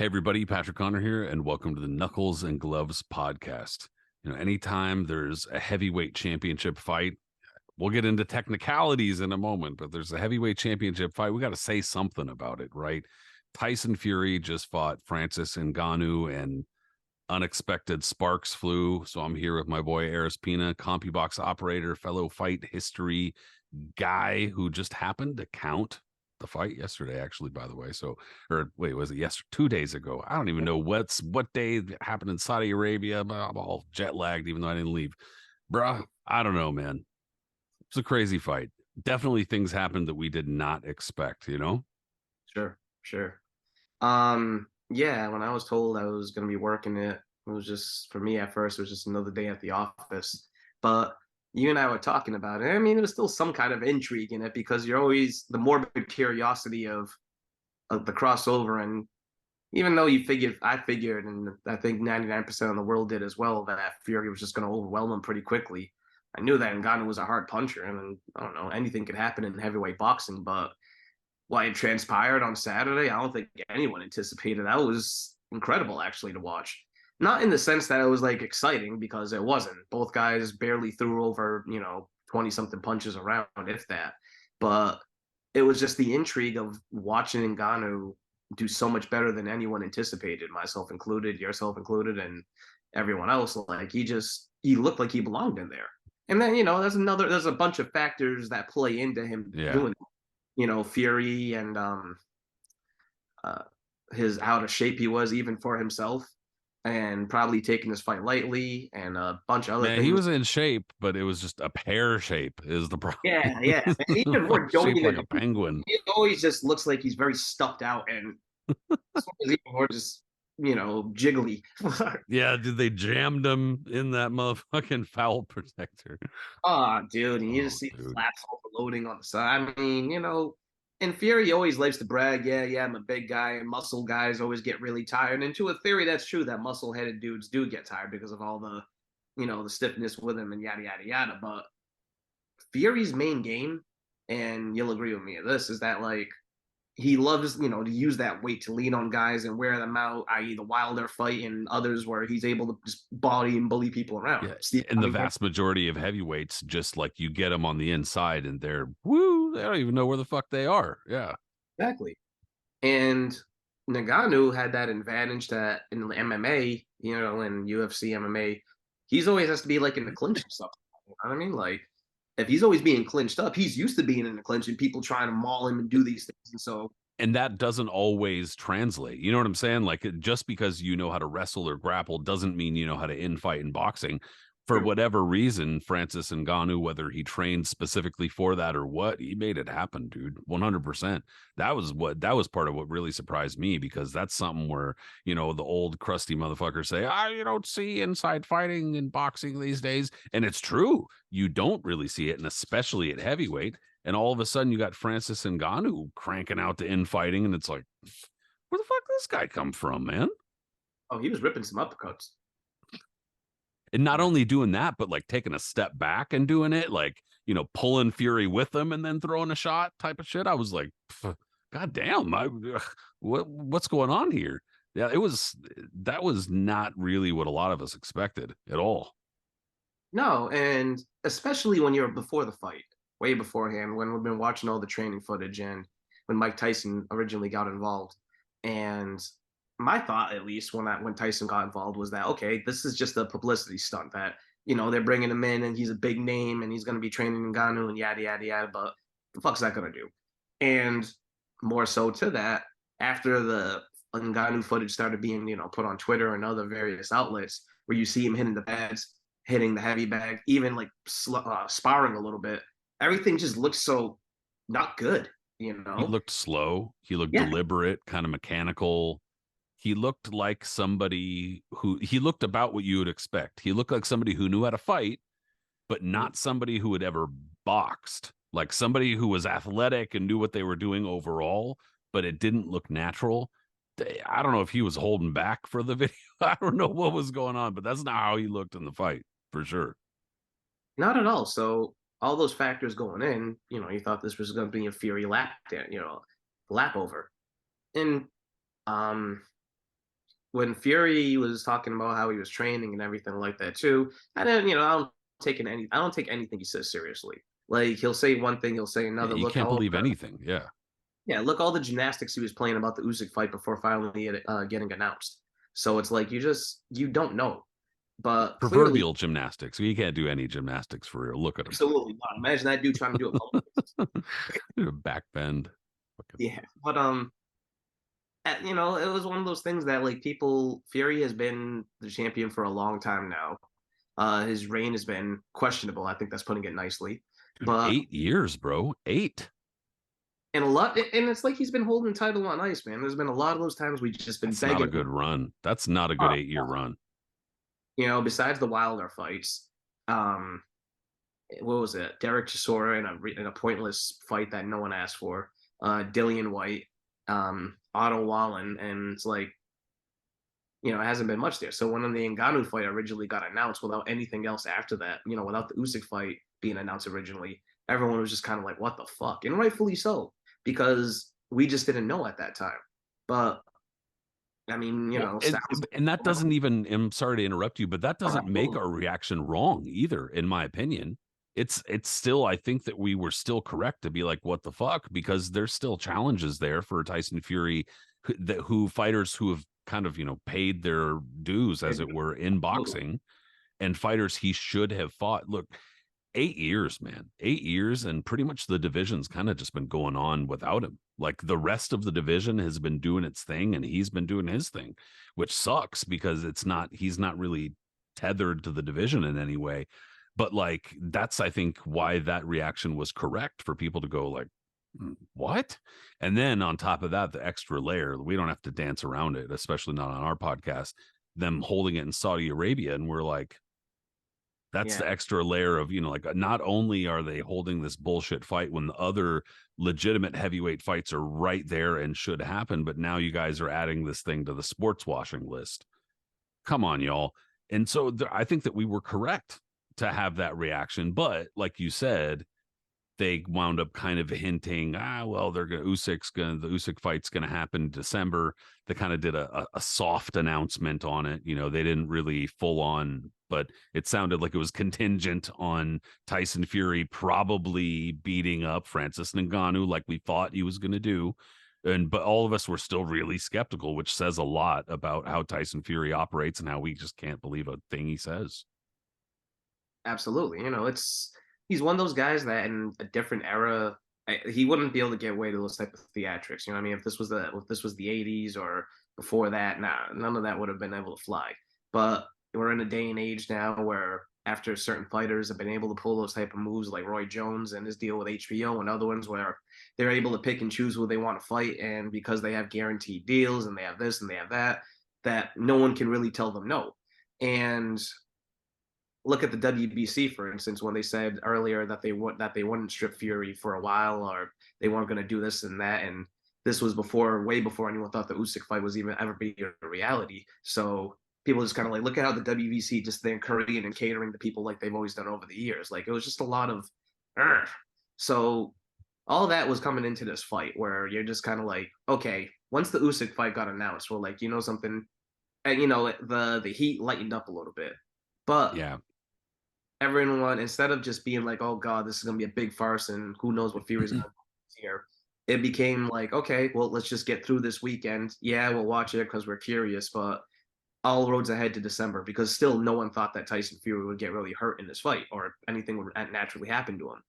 Hey everybody, Patrick Connor here, and welcome to the Knuckles and Gloves podcast. Anytime there's a heavyweight championship fight, we'll get into technicalities in a moment, but there's a heavyweight championship fight, we got to say something about it, right? Tyson Fury just fought Francis Ngannou, and unexpected sparks flew. So I'm here with my boy Aris Pina, CompuBox operator, fellow fight history guy who just happened to count the fight yesterday, actually, by the way. So, or wait, was it yesterday? 2 days ago? I don't even know what day it happened in Saudi Arabia, but I'm all jet lagged, even though I didn't leave. Bruh, I don't know, man. It's a crazy fight. Definitely things happened that we did not expect. Sure. Yeah, when I was told I was going to be working it was just, for me at first, it was just another day at the office. But you and I were talking about it. I mean, there's still some kind of intrigue in it because you're always the morbid curiosity of the crossover. And even though I figured, and I think 99% of the world did as well, that Fury was just going to overwhelm him pretty quickly. I knew that Ngannou was a hard puncher, and I don't know, anything could happen in heavyweight boxing, but what it transpired on Saturday, I don't think anyone anticipated. That was incredible, actually, to watch. Not in the sense that it was like exciting, because it wasn't. Both guys barely threw over, 20 something punches around, if that. But it was just the intrigue of watching Ngannou do so much better than anyone anticipated, myself included, yourself included, and everyone else. Like, he looked like he belonged in there. And then, there's a bunch of factors that play into him Yeah. doing, Fury, and uh, his how out of shape he was even for himself, and probably taking this fight lightly, and a bunch of other Man, he things. was in shape, but it was just a pear shape is the problem. Yeah. And even more Shaped doing like it, a penguin. he always just looks like he's very stuffed out, and this one is even more just jiggly. Yeah, dude, they jammed him in that motherfucking foul protector. Oh, dude, and you just Oh, see the dude. flaps overloading on the side. I mean, and Fury always likes to brag, yeah, I'm a big guy, and muscle guys always get really tired. And to a theory, that's true that muscle-headed dudes do get tired because of all the stiffness with him and yada yada yada. But Fury's main game, and you'll agree with me on this, is that like he loves, to use that weight to lean on guys and wear them out, i.e., the Wilder fight and others where he's able to just body and bully people around. Yeah, Steve and the Cunningham. vast majority of heavyweights, just like you get them on the inside, and they're woo, they don't even know where the fuck they are. Yeah, Exactly. And Ngannou had that advantage that in MMA, in UFC MMA, he's always has to be like in the clinch and stuff. You know what I mean? Like, if he's always being clinched up, he's used to being in the clinch and people trying to maul him and do these things. And so, and that doesn't always translate. You know what I'm saying? Like, just because you know how to wrestle or grapple doesn't mean you know how to infight in boxing. For whatever reason, Francis Ngannou, whether he trained specifically for that or what, he made it happen, dude. 100%. That was part of what really surprised me, because that's something where, the old crusty motherfuckers say, you don't see inside fighting in boxing these days. And it's true. You don't really see it, and especially at heavyweight. And all of a sudden, you got Francis Ngannou cranking out the infighting, and it's like, where the fuck did this guy come from, man? oh, he was ripping some uppercuts. And not only doing that, but like taking a step back and doing it, like, pulling Fury with him and then throwing a shot type of shit. I was like, God damn, what's going on here? Yeah, that was not really what a lot of us expected at all. No, and especially when you're before the fight, way beforehand, when we've been watching all the training footage and when Mike Tyson originally got involved. And my thought, at least when Tyson got involved, was that okay, this is just a publicity stunt that they're bringing him in and he's a big name and he's going to be training Ngannou and yada yada yada. But the fuck's that going to do? And more so to that, after the Ngannou footage started being put on Twitter and other various outlets, where you see him hitting the pads, hitting the heavy bag, even like sparring a little bit. Everything just looks so not good, you He know? looked slow. He looked Yeah, deliberate, kind of mechanical. He looked like he looked about what you would expect. He looked like somebody who knew how to fight, but not somebody who had ever boxed. Like somebody who was athletic and knew what they were doing overall, but it didn't look natural. I don't know if he was holding back for the video. I don't know what was going on, but that's not how he looked in the fight for sure. not at all. So all those factors going in, you thought this was going to be a Fury lap over, and um, when Fury was talking about how he was training and everything like that too, I didn't, I don't take anything he says seriously. Like he'll say one thing, he'll say Yeah, another. you can't believe anything. Yeah. Yeah, look all the gymnastics he was playing about the Usyk fight before finally getting announced. So it's like you don't know, but clearly, Proverbial gymnastics. You can't do any gymnastics for real. Look at him. absolutely not. Imagine that dude trying to do it. Back bend. Yeah, but it was one of those things that like Fury has been the champion for a long time now. His reign has been questionable. I think that's putting it nicely. Dude, But 8 years, bro. 8. and it's like he's been holding the title on ice, man. There's been a lot of those times we've just been That's not a begging. good run. That's not a good 8-year run. Besides the Wilder fights, um, what was it? Derek Chisora in a pointless fight that no one asked for. Dillian White, Otto Wallen, and it's like it hasn't been much there. So when the Ngannou fight originally got announced without anything else after that, without the Usyk fight being announced originally, everyone was just kind of like, what the fuck? And rightfully so, because we just didn't know at that time. But I mean, Well, and that doesn't even, I'm sorry to interrupt you, but that doesn't make our reaction wrong either, in my opinion. It's still, I think that we were still correct to be like, what the fuck? Because there's still challenges there for Tyson Fury, who fighters who have kind of, paid their dues, as it were, in boxing, and fighters he should have fought. Look, 8 years, man, 8 years, and pretty much the division's kind of just been going on without him. Like the rest of the division has been doing its thing, and he's been doing his thing, which sucks because he's not really tethered to the division in any way. But like that's, I think, why that reaction was correct for people to go like, what? And then on top of that, the extra layer, we don't have to dance around it, especially not on our podcast, them holding it in Saudi Arabia. And we're like, that's the extra layer of, like not only are they holding this bullshit fight when the other legitimate heavyweight fights are right there and should happen, but now you guys are adding this thing to the sports washing list. Come on, y'all. And so I think that we were correct to have that reaction. But like you said, they wound up kind of hinting, well, the Usyk fight's gonna happen in December. They kind of did a soft announcement on it. They didn't really full on, but it sounded like it was contingent on Tyson Fury probably beating up Francis Ngannou like we thought he was gonna do. But all of us were still really skeptical, which says a lot about how Tyson Fury operates and how we just can't believe a thing he says. Absolutely. He's one of those guys that in a different era, he wouldn't be able to get away to those type of theatrics. You know what I mean? If this was the 80s or before that, nah, none of that would have been able to fly. But we're in a day and age now where after certain fighters have been able to pull those type of moves like Roy Jones and his deal with HBO and other ones where they're able to pick and choose who they want to fight, and because they have guaranteed deals and they have this and they have that, that no one can really tell them no. And look at the WBC, for instance, when they said earlier that they wouldn't strip Fury for a while, or they weren't going to do this and that, and this was way before anyone thought the Usyk fight was even ever be a reality. So people just kind of like look at how the WBC just they're Korean and catering to people like they've always done over the years. Like it was just a lot of, Urgh. So all that was coming into this fight where you're just kind of like, okay, once the Usyk fight got announced, we're like, something, and the heat lightened up a little bit, but Yeah. everyone, instead of just being like, oh God, this is going to be a big farce and who knows what Fury's going to do here, it became like, okay, well, let's just get through this weekend. Yeah, we'll watch it because we're curious, but all roads ahead to December because still no one thought that Tyson Fury would get really hurt in this fight or anything would naturally happen to him.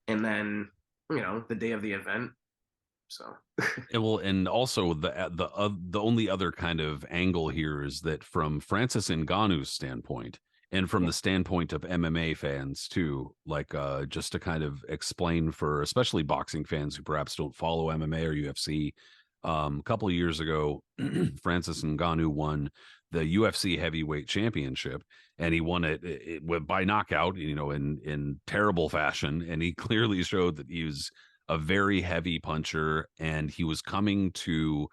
And then, the day of the event. So, And also the only other kind of angle here is that from Francis Ngannou's standpoint, and from yeah, the standpoint of MMA fans too, like just to kind of explain for especially boxing fans who perhaps don't follow MMA or UFC. A couple of years ago, Francis Ngannou won the UFC heavyweight championship, and he won it by knockout, in terrible fashion. And he clearly showed that he was a very heavy puncher, and he was coming to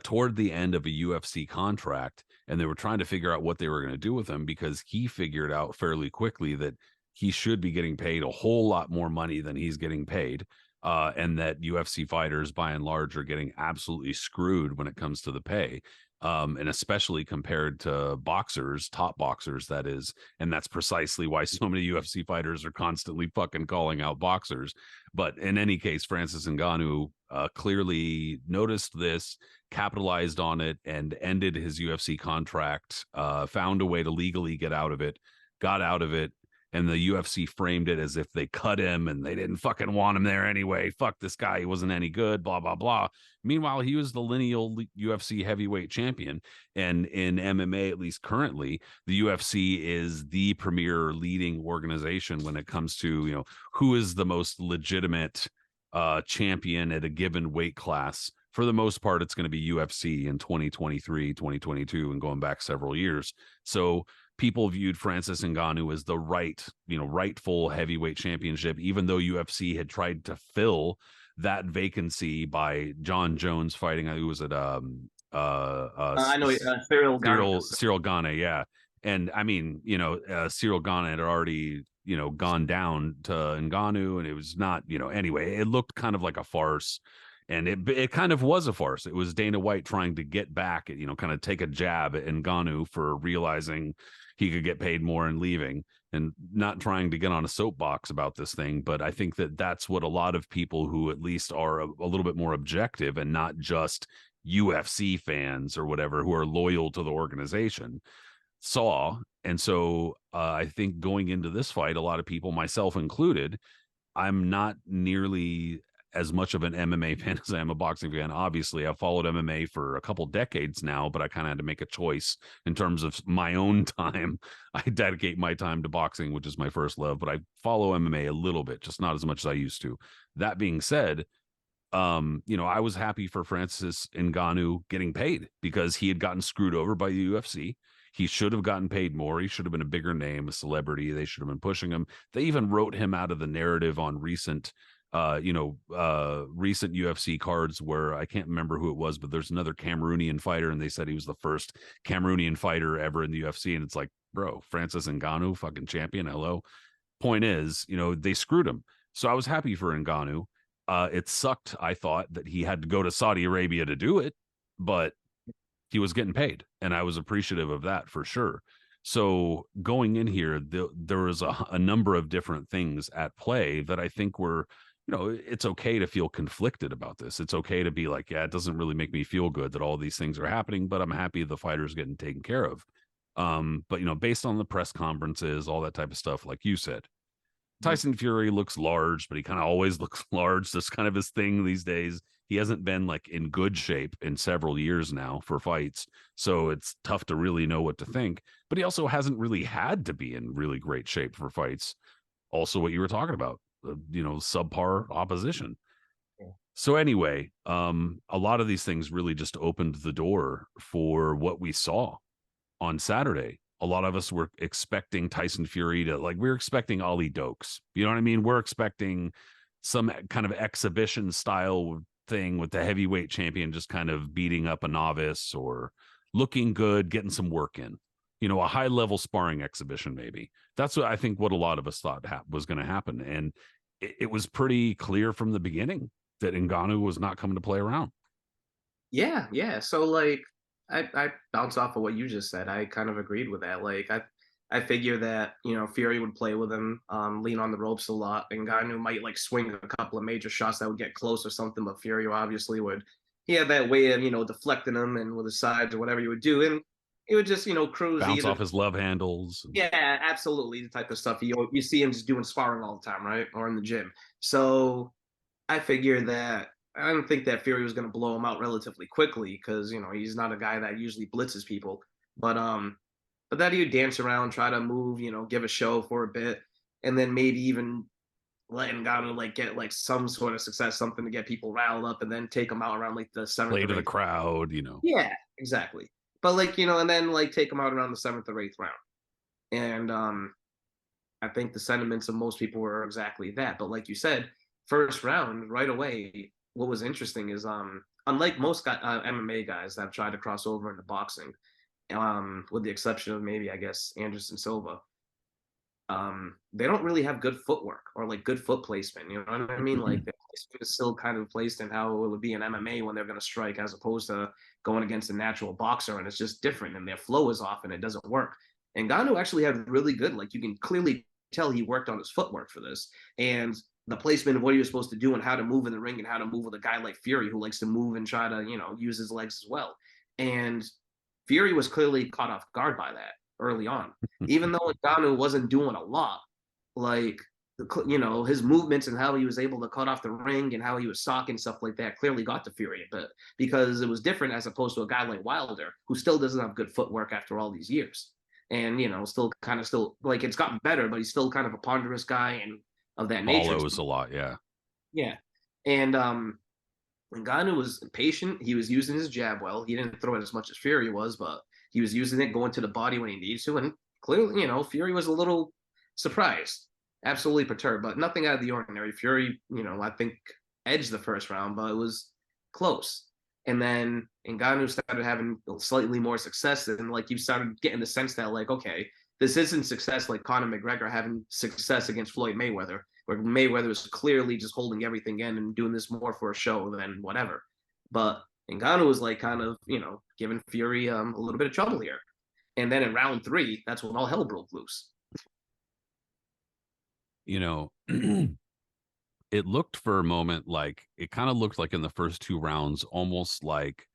toward the end of a UFC contract, and they were trying to figure out what they were going to do with him because he figured out fairly quickly that he should be getting paid a whole lot more money than he's getting paid. And that UFC fighters, by and large, are getting absolutely screwed when it comes to the pay. And especially compared to boxers, top boxers, that is. And that's precisely why so many UFC fighters are constantly fucking calling out boxers. But in any case, Francis Ngannou clearly noticed this, capitalized on it, and ended his UFC contract, found a way to legally get out of it, got out of it. And the UFC framed it as if they cut him and they didn't fucking want him there anyway. Fuck this guy. He wasn't any good, blah, blah, blah. Meanwhile, he was the lineal UFC heavyweight champion. And in MMA, at least currently, the UFC is the premier leading organization when it comes to, who is the most legitimate champion at a given weight class. For the most part, it's going to be UFC in 2023, 2022, and going back several years. So people viewed Francis Ngannou as the rightful heavyweight championship, even though UFC had tried to fill that vacancy by John Jones fighting. Who was it? I know Cyril Gane. Cyril Gane, yeah. And I mean, Cyril Gane had already gone down to Ngannou, and it was not, anyway, it looked kind of like a farce. And it kind of was a farce. It was Dana White trying to get back, kind of take a jab at Ngannou for realizing he could get paid more and leaving, and not trying to get on a soapbox about this thing. But I think that that's what a lot of people who at least are a little bit more objective and not just UFC fans or whatever, who are loyal to the organization, saw. And so I think going into this fight, a lot of people, myself included, I'm not nearly as much of an MMA fan as I am a boxing fan. Obviously, I've followed MMA for a couple decades now, but I kind of had to make a choice in terms of my own time. I dedicate my time to boxing, which is my first love, but I follow MMA a little bit, just not as much as I used to. That being said, I was happy for Francis Ngannou getting paid because he had gotten screwed over by the UFC. He should have gotten paid more. He should have been a bigger name, a celebrity. They should have been pushing him. They even wrote him out of the narrative on recent recent UFC cards where I can't remember who it was, but there's another Cameroonian fighter, and they said he was the first Cameroonian fighter ever in the UFC. And it's like, bro, Francis Ngannou, fucking champion. Hello. Point is, they screwed him. So I was happy for Ngannou. It sucked, I thought, that he had to go to Saudi Arabia to do it, but he was getting paid, and I was appreciative of that for sure. So going in here, there was a number of different things at play that I think were, it's okay to feel conflicted about this. It's okay to be like, yeah, it doesn't really make me feel good that all these things are happening, but I'm happy the fighter's getting taken care of. But based on the press conferences, all that type of stuff, like you said, Tyson Fury looks large, but he kind of always looks large. That's kind of his thing these days. He hasn't been like in good shape in several years now for fights. So it's tough to really know what to think. But he also hasn't really had to be in really great shape for fights. Also, what you were talking about, subpar opposition. So anyway, a lot of these things really just opened the door for what we saw on Saturday. A lot of us were expecting Tyson Fury to, like, we were expecting Ali Dokes. You know what I mean? We're expecting some kind of exhibition style thing with the heavyweight champion just kind of beating up a novice or looking good, getting some work in. A high level sparring exhibition, maybe. That's what I think what a lot of us thought was going to happen. And it was pretty clear from the beginning that Ngannou was not coming to play around. Yeah, yeah. So like I bounce off of what you just said. I kind of agreed with that. Like I figure that, Fury would play with him, lean on the ropes a lot, and Ngannou might like swing a couple of major shots that would get close or something, but Fury obviously would, he had that way of, deflecting them and with his sides or whatever he would do. And it would just, cruise Bounce either. off his love handles. Yeah, absolutely. The type of stuff you see him just doing sparring all the time, right? Or in the gym. So I figured that I don't think that Fury was going to blow him out relatively quickly because he's not a guy that usually blitzes people. But that he would dance around, try to move, give a show for a bit, and then maybe even let Ngannou like get like some sort of success, something to get people riled up, and then take him out around like the seventh. Play to the crowd. Yeah, exactly. But like and then like take him out around the seventh or eighth round, and I think the sentiments of most people were exactly that. But like you said, first round right away. What was interesting is unlike most MMA guys that have tried to cross over into boxing, with the exception of maybe I guess Anderson Silva, they don't really have good footwork or like good foot placement. You know what I mean? Like the placement is still kind of placed in how it would be in MMA when they're going to strike, as opposed to going against a natural boxer, and it's just different, and their flow is off, and it doesn't work. And Ngannou actually had really good, like you can clearly tell he worked on his footwork for this, and the placement of what he was supposed to do and how to move in the ring and how to move with a guy like Fury who likes to move and try to use his legs as well. And Fury was clearly caught off guard by that early on, even though Ngannou wasn't doing a lot, like his movements and how he was able to cut off the ring and how he was socking stuff like that clearly got to Fury a bit, because it was different as opposed to a guy like Wilder who still doesn't have good footwork after all these years, and still like it's gotten better, but he's still kind of a ponderous guy and of that nature. Follows a lot, yeah. Yeah, and Ngannou was patient. He was using his jab well. He didn't throw it as much as Fury was, but he was using it going to the body when he needed to. And clearly, Fury was a little surprised, absolutely perturbed, but nothing out of the ordinary. Fury, I think edged the first round, but it was close. And then Ngannou started having slightly more success, and like you started getting the sense that like, okay, this isn't success like Conor McGregor having success against Floyd Mayweather, where Mayweather was clearly just holding everything in and doing this more for a show than whatever. But Ngannou was like kind of, giving Fury a little bit of trouble here. And then in round 3, that's when all hell broke loose. It looked for a moment like it kind of looked like in the first 2 rounds, almost like,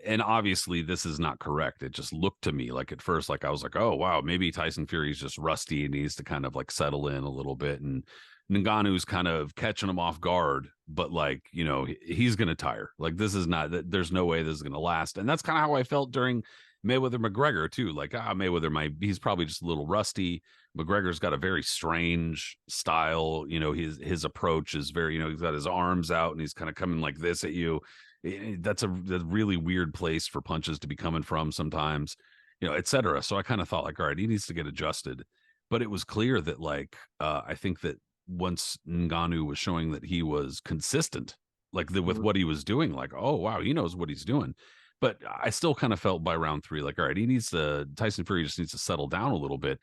and obviously this is not correct. It just looked to me like at first, like I was like, oh, wow, maybe Tyson Fury's just rusty and needs to kind of like settle in a little bit. And Ngannou's kind of catching him off guard, but like, he's going to tire. Like this is not, there's no way this is going to last. And that's kind of how I felt during Mayweather McGregor too. Like, Mayweather he's probably just a little rusty. McGregor's got a very strange style. His approach is very, he's got his arms out and he's kind of coming like this at you. That's a really weird place for punches to be coming from sometimes, et cetera. So I kind of thought like, all right, he needs to get adjusted. But it was clear that like, I think that once Ngannou was showing that he was consistent, like with what he was doing, like, oh, wow, he knows what he's doing. But I still kind of felt by round 3, like, all right, Tyson Fury just needs to settle down a little bit.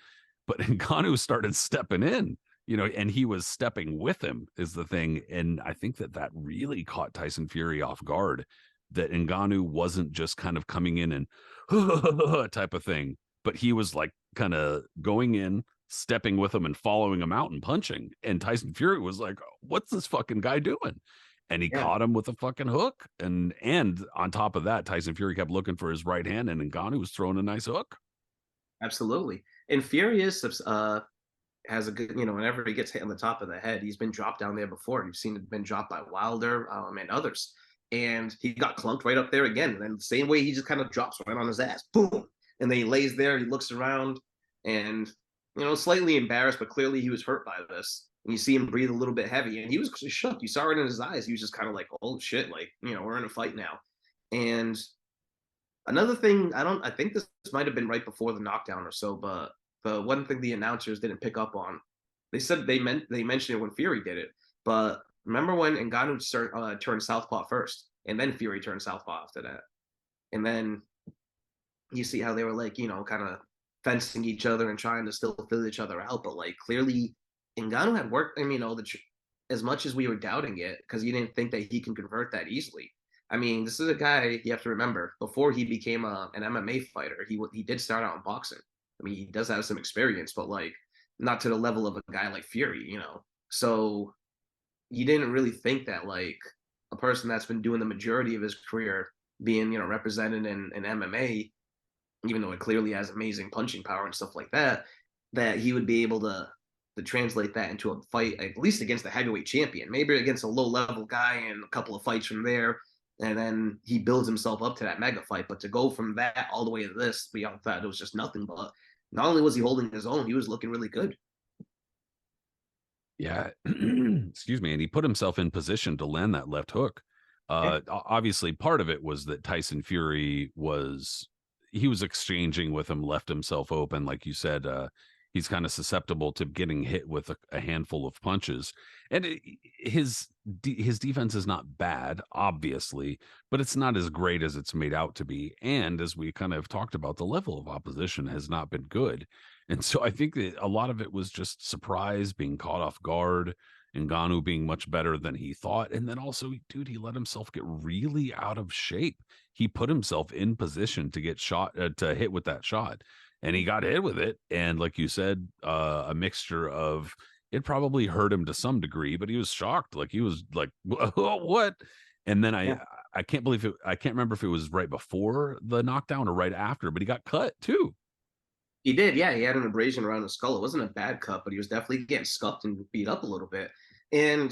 But Ngannou started stepping in, and he was stepping with him is the thing. And I think that really caught Tyson Fury off guard, that Ngannou wasn't just kind of coming in and type of thing, but he was like kind of going in, stepping with him and following him out and punching. And Tyson Fury was like, what's this fucking guy doing? And he caught him with a fucking hook. And on top of that, Tyson Fury kept looking for his right hand, and Ngannou was throwing a nice hook. Absolutely. And Fury has a good, whenever he gets hit on the top of the head, he's been dropped down there before. You've seen it been dropped by Wilder and others. And he got clunked right up there again. And then the same way, he just kind of drops right on his ass. Boom. And then he lays there, he looks around and, slightly embarrassed, but clearly he was hurt by this. And you see him breathe a little bit heavy, and he was shook. You saw it in his eyes. He was just kind of like, oh shit, like, we're in a fight now. And another thing, I think this might have been right before the knockdown or so, but the one thing the announcers didn't pick up on, they said they mentioned it when Fury did it, but remember when Ngannou turned southpaw first, and then Fury turned southpaw after that, and then you see how they were like, kind of fencing each other and trying to still fill each other out, but like clearly Ngannou had worked. I mean, as much as we were doubting it, because you didn't think that he can convert that easily. I mean, this is a guy you have to remember. Before he became an MMA fighter, he did start out in boxing. I mean, he does have some experience, but like not to the level of a guy like Fury, So you didn't really think that like a person that's been doing the majority of his career being, represented in MMA, even though it clearly has amazing punching power and stuff like that, that he would be able to translate that into a fight, at least against the heavyweight champion, maybe against a low level guy and a couple of fights from there. And then he builds himself up to that mega fight. But to go from that all the way to this, we all thought it was just nothing. But not only was he holding his own, he was looking really good. Yeah. Excuse me. And he put himself in position to land that left hook. Obviously, part of it was that Tyson Fury was exchanging with him, left himself open. Like you said, he's kind of susceptible to getting hit with a handful of punches. And his defense is not bad, obviously, but it's not as great as it's made out to be. And as we kind of talked about, the level of opposition has not been good. And so I think that a lot of it was just surprise, being caught off guard, Ngannou being much better than he thought. And then also, dude, he let himself get really out of shape. He put himself in position to get shot, to hit with that shot, and he got hit with it. And like you said, a mixture of, it probably hurt him to some degree, but he was shocked. Like he was like, what? And then Yeah. I can't believe it. I can't remember if it was right before the knockdown or right after, but he got cut too. He did, yeah. He had an abrasion around his skull. It wasn't a bad cut, but he was definitely getting scuffed and beat up a little bit. And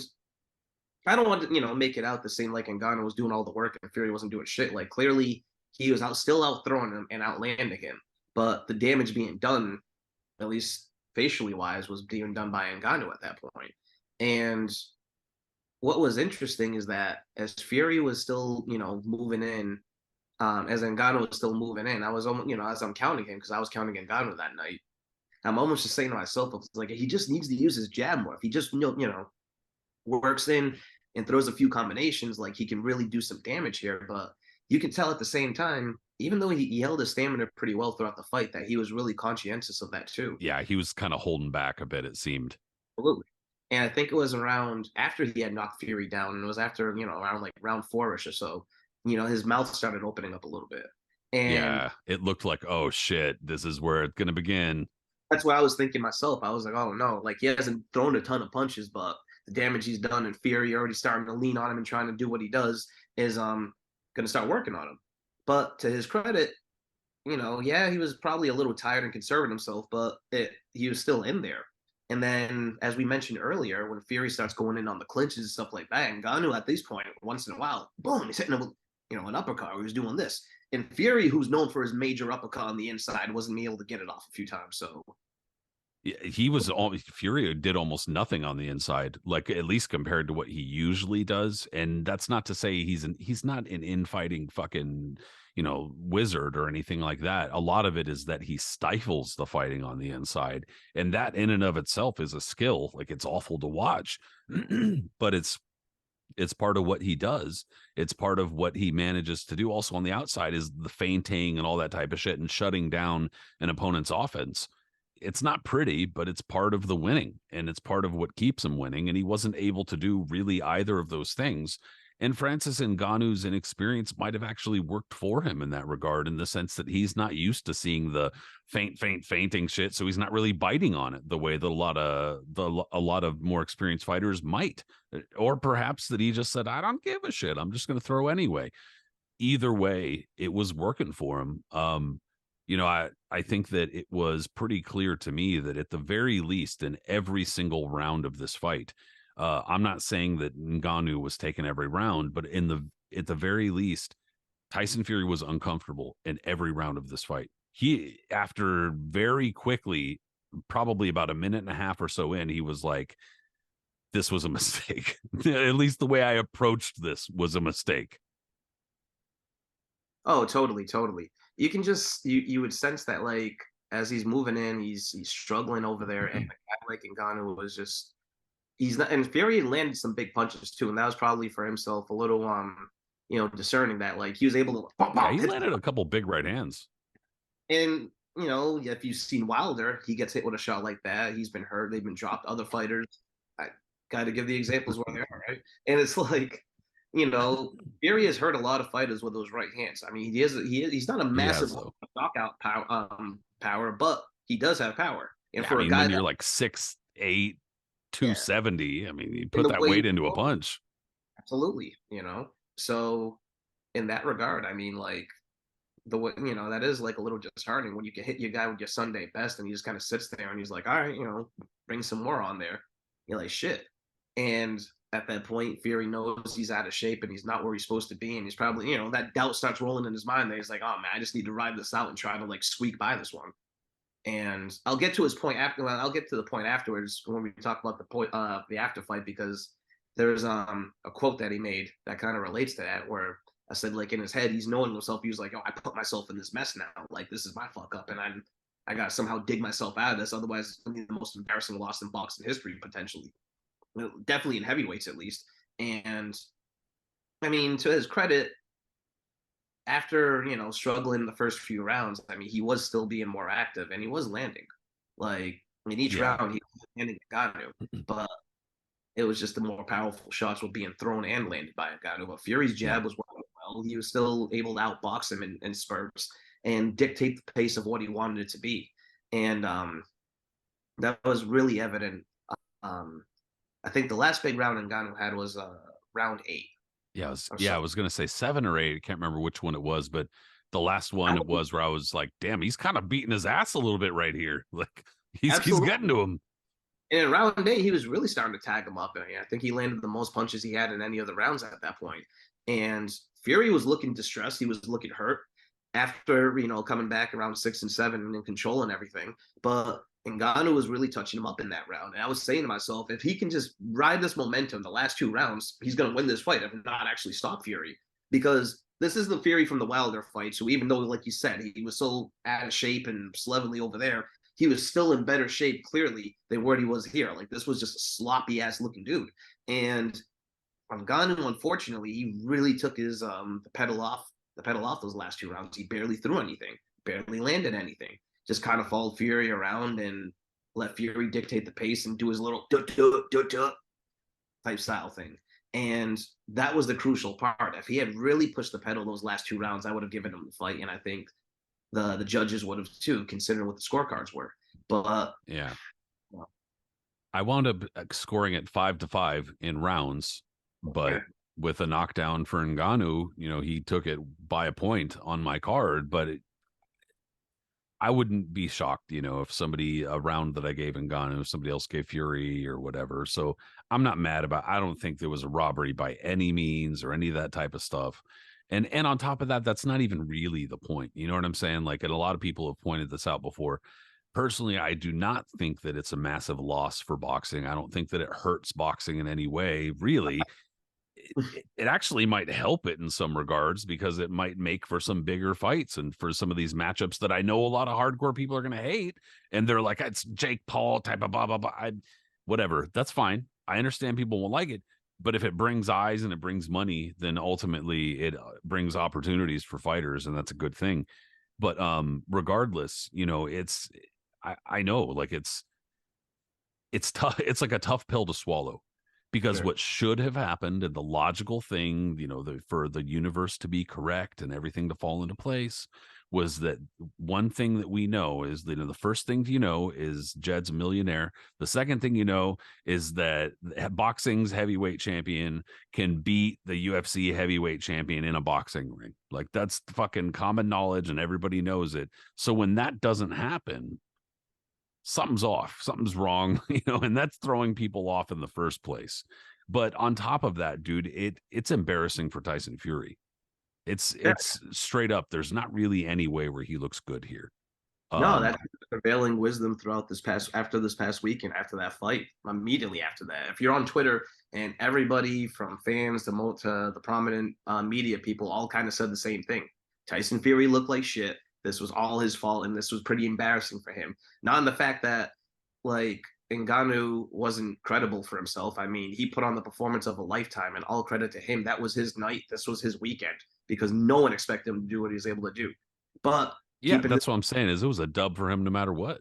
I don't want to, make it out the same like Ngannou was doing all the work and Fury wasn't doing shit. Like clearly he was still out throwing him and outlanding him, but the damage being done, at least facially wise, was being done by Ngannou at that point. And what was interesting is that as Fury was still, moving in, as Ngannou was still moving in, I was almost, as I'm counting him, because I was counting Ngannou that night, I'm almost just saying to myself, it's like he just needs to use his jab more. If he just, works in and throws a few combinations, like he can really do some damage here. But you can tell at the same time, even though he held his stamina pretty well throughout the fight, that he was really conscientious of that too. Yeah, he was kind of holding back a bit, it seemed. Absolutely. And I think it was around after he had knocked Fury down, and it was after, around like round four-ish or so, his mouth started opening up a little bit. And Yeah, it looked like, oh shit, this is where it's gonna begin. that's what I was thinking myself. I was like, oh no, like he hasn't thrown a ton of punches, but the damage he's done in Fury already starting to lean on him and trying to do what he does is gonna start working on him. But to his credit, yeah, he was probably a little tired and conserving himself, but he was still in there. And then, as we mentioned earlier, when Fury starts going in on the clinches and stuff like that, and Ngannou at this point, once in a while, boom, he's hitting him with, an uppercut. He was doing this. And Fury, who's known for his major uppercut on the inside, wasn't able to get it off a few times. So Yeah, he was all Fury did almost nothing on the inside, like at least compared to what he usually does. And that's not to say he's not an infighting fucking, wizard or anything like that. A lot of it is that he stifles the fighting on the inside. And that in and of itself is a skill. Like it's awful to watch, but it's part of what he does. It's part of what he manages to do. Also on the outside is the feinting and all that type of shit and shutting down an opponent's offense. It's not pretty, but it's part of the winning and it's part of what keeps him winning. And he wasn't able to do really either of those things. And Francis Ngannou's inexperience might have actually worked for him in that regard, in the sense that he's not used to seeing the fainting shit. So he's not really biting on it the way that a lot of more experienced fighters might, or perhaps that he just said, I don't give a shit. I'm just going to throw anyway. Either way, it was working for him. I think that it was pretty clear to me that at the very least in every single round of this fight, I'm not saying that Ngannou was taking every round, but at the very least, Tyson Fury was uncomfortable in every round of this fight. He, after very quickly, probably about a minute and a half or so in, he was like, this was a mistake. At least the way I approached this was a mistake. oh, totally, totally. You can just you would sense that like as he's moving in, he's struggling over there, and a guy like Ngannou was just he's not. And Fury landed some big punches too, and that was probably for himself a little discerning that like he was able to pop, Yeah, pop, he hit, landed a couple big right hands. and if you've seen Wilder, he gets hit with a shot like that. He's been hurt. They've been dropped. Other fighters, I got to give the examples where they are, right? And it's like Fury has hurt a lot of fighters with those right hands. I mean, he's not a He massive has, though. knockout power, but he does have power. And Yeah, I for a mean, guy when that, you're like 6'8", yeah, 270, I mean, you in put the that way, weight into a punch. absolutely, So in that regard, I mean, like the way that is like a little disheartening when you can hit your guy with your Sunday best, and he just kind of sits there and he's like, all right, bring some more on there. You're like shit, and at that point, Fury knows he's out of shape and he's not where he's supposed to be, and he's probably that doubt starts rolling in his mind. That he's like, oh man, I just need to ride this out and try to like squeak by this one. And I'll get to his point after. I'll get to the point afterwards when we talk about the after fight, because there's a quote that he made that kind of relates to that, where I said like in his head he's knowing himself. He was like, oh, I put myself in this mess now. Like this is my fuck up, and I got to somehow dig myself out of this. Otherwise, it's going to be the most embarrassing loss in boxing history, potentially. Well, definitely in heavyweights, at least. And I mean, to his credit, after, struggling the first few rounds, I mean, he was still being more active and he was landing. Like, in each Yeah. round, he was landing Ngannou. But it was just the more powerful shots were being thrown and landed by Ngannou. But Fury's Yeah. jab was working well. He was still able to outbox him in spurts and dictate the pace of what he wanted it to be. And that was really evident. Um, I think the last big round Ngannou had was round 8 Yeah, or so. I was gonna say 7 or 8. I can't remember which one it was, but the last one it was where I was like, damn, he's kind of beating his ass a little bit right here. Like he's Absolutely. getting to him. And in round 8, he was really starting to tag him up. And I think he landed the most punches he had in any of the rounds at that point. And Fury was looking distressed. He was looking hurt after, coming back around 6 and 7 and controlling everything. But Ngannou was really touching him up in that round. And I was saying to myself, if he can just ride this momentum the last 2 rounds, he's going to win this fight, if not actually stop Fury. Because this is the Fury from the Wilder fight. So even though, like you said, he was so out of shape and slovenly over there, he was still in better shape, clearly, than where he was here. Like, this was just a sloppy ass looking dude. And Ngannou, unfortunately, he really took his the pedal off those last 2 rounds. He barely threw anything, barely landed anything. Just kind of followed Fury around and let Fury dictate the pace and do his little type style thing. And that was the crucial part. If he had really pushed the pedal those last 2 rounds, I would have given him the fight. And I think the judges would have too, considering what the scorecards were. But Yeah. uh, I wound up scoring it 5-5 in rounds, but okay. with a knockdown for Ngannou, he took it by a point on my card, but I wouldn't be shocked, if somebody a round that I gave Ngannou, somebody else gave Fury or whatever. So I'm not mad about. I don't think there was a robbery by any means or any of that type of stuff. And on top of that, that's not even really the point. You know what I'm saying? Like, and a lot of people have pointed this out before. Personally, I do not think that it's a massive loss for boxing. I don't think that it hurts boxing in any way, really. It actually might help it in some regards because it might make for some bigger fights and for some of these matchups that I know a lot of hardcore people are going to hate. And they're like, it's Jake Paul type of blah, blah, blah. Whatever. That's fine. I understand people won't like it. But if it brings eyes and it brings money, then ultimately it brings opportunities for fighters. And that's a good thing. But regardless, I know like it's tough. It's like a tough pill to swallow because Sure. what should have happened and the logical thing, for the universe to be correct and everything to fall into place was that one thing that we know is that the first thing is Jed's a millionaire. The second thing is that boxing's heavyweight champion can beat the UFC heavyweight champion in a boxing ring. Like that's fucking common knowledge and everybody knows it. So when that doesn't happen, something's off, something's wrong, and that's throwing people off in the first place. But on top of that, dude, it's embarrassing for Tyson Fury. Yeah. It's straight up. There's not really any way where he looks good here. No, Um, that's prevailing wisdom throughout after this past weekend, after that fight, immediately after that. If you're on Twitter and everybody from fans to the prominent media people all kind of said the same thing. Tyson Fury looked like shit. This was all his fault, and this was pretty embarrassing for him. Not in the fact that, like, Ngannou wasn't credible for himself. I mean, he put on the performance of a lifetime, and all credit to him. That was his night. This was his weekend because no one expected him to do what he was able to do. But yeah, keeping that's what I'm saying is it was a dub for him no matter what,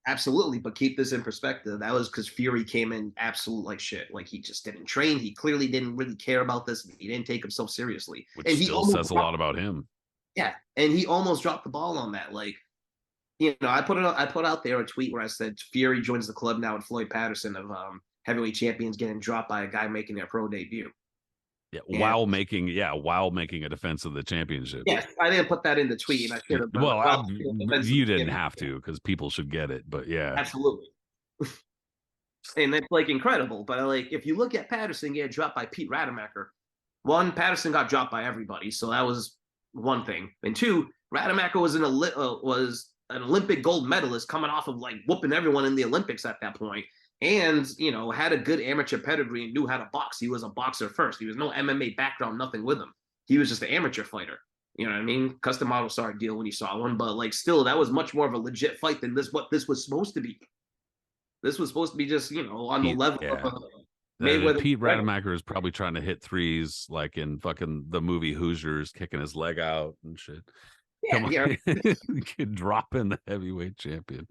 Absolutely, but keep this in perspective. That was because Fury came in absolute like shit. Like he just didn't train. He clearly didn't really care about this. He didn't take himself seriously, which and he still almost says a dropped. lot about him. Yeah, and he almost dropped the ball on that. Like I put out there a tweet where I said Fury joins the club now, and Floyd Patterson of heavyweight champions getting dropped by a guy making their pro debut. Yeah, And while making a defense of the championship. yes, I didn't put that in the tweet, and I should have. But Well, well, defense of you the didn't champion. have to because people should get it, but yeah. Absolutely. And it's like incredible. But like, if you look at Patterson get dropped by Pete Rademacher, one, Patterson got dropped by everybody, so that was one thing. And two, Rademacher was an Olympic gold medalist coming off of like whooping everyone in the Olympics at that point, and had a good amateur pedigree and knew how to box. He was a boxer first. He was no MMA background, nothing with him. He was just an amateur fighter. You know what I mean? Custom model saw a deal when he saw one, but like still, that was much more of a legit fight than what this was supposed to be. This was supposed to be just on the Pete, level yeah. of Mayweather. Pete Rademacher is probably trying to hit threes like in fucking the movie Hoosiers, kicking his leg out and shit. Yeah, Come yeah. on, dropping the heavyweight champion.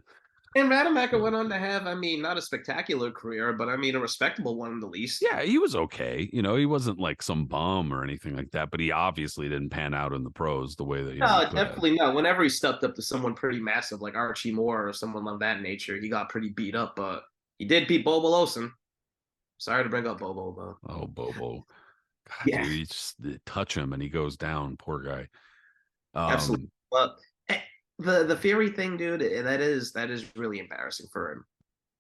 And Rademacher went on to have, I mean, not a spectacular career, but I mean, a respectable one at the least. Yeah, he was okay. He wasn't like some bum or anything like that, but he obviously didn't pan out in the pros the way that he No, could have. definitely not. Whenever he stepped up to someone pretty massive like Archie Moore or someone of that nature, he got pretty beat up. But he did beat Bobo Lawson. Sorry to bring up Bobo, but Oh, Bobo. God, yeah, dude, you just touch him and he goes down. Poor guy. absolutely. But the Fury thing, dude, that is really embarrassing for him.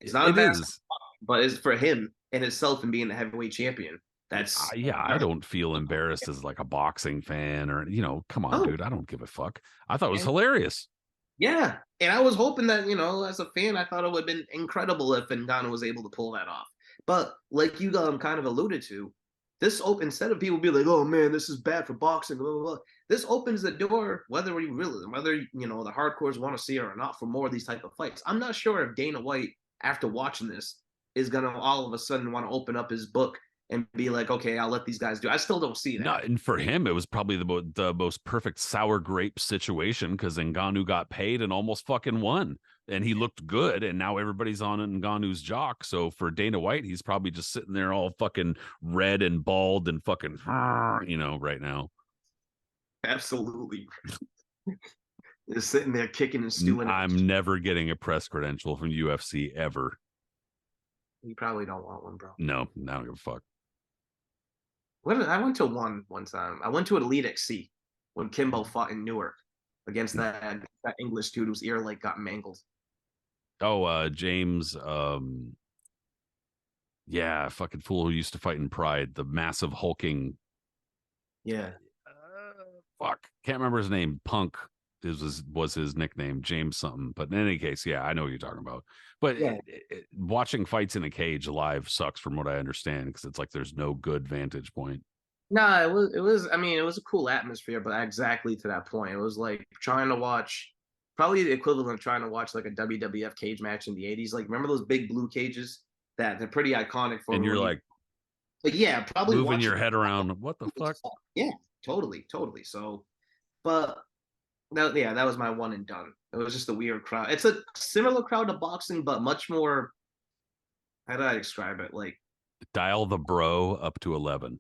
It's not It embarrassing, is. but it's for him and himself and being the heavyweight champion. That's Yeah, I don't feel embarrassed as like a boxing fan or come on, oh, dude. I don't give a fuck. I thought it was and hilarious. yeah, and I was hoping that as a fan, I thought it would have been incredible if Ngannou was able to pull that off. But like you kind of alluded to, this open instead of people be like, "Oh man, this is bad for boxing," blah, blah, blah. This opens the door, whether the hardcores want to see it or not, for more of these type of fights. I'm not sure if Dana White, after watching this, is gonna all of a sudden want to open up his book and be like, "Okay, I'll let these guys do." I still don't see No, that. and for him, it was probably the most perfect sour grape situation because Ngannou got paid and almost fucking won, and he looked good, and now everybody's on Ngannou's jock. So for Dana White, he's probably just sitting there all fucking red and bald and fucking, right now. Absolutely, just sitting there kicking and stewing. I'm never getting a press credential from UFC ever. You probably don't want one, bro. No, I don't give a fuck. I went to one time. I went to an Elite XC when Kimbo fought in Newark against that English dude whose ear like got mangled. Oh, James, yeah, fucking fool who used to fight in Pride, the massive hulking, Yeah, fuck, can't remember his name. Punk was his nickname, James something. But in any case, yeah, I know what you're talking about. But yeah. watching fights in a cage live sucks, from what I understand, because it's like there's no good vantage point. No, it was. I mean, it was a cool atmosphere, but exactly to that point, it was like trying to watch, probably the equivalent of trying to watch like a WWF cage match in the '80s. Like, remember those big blue cages that they're pretty iconic And for you're when you. like But yeah, probably moving watching. your head around. What the fuck? Yeah, totally, totally. So, but that was my one and done. It was just a weird crowd. It's a similar crowd to boxing, but much more. How do I describe it? Like, Dial the bro up to 11.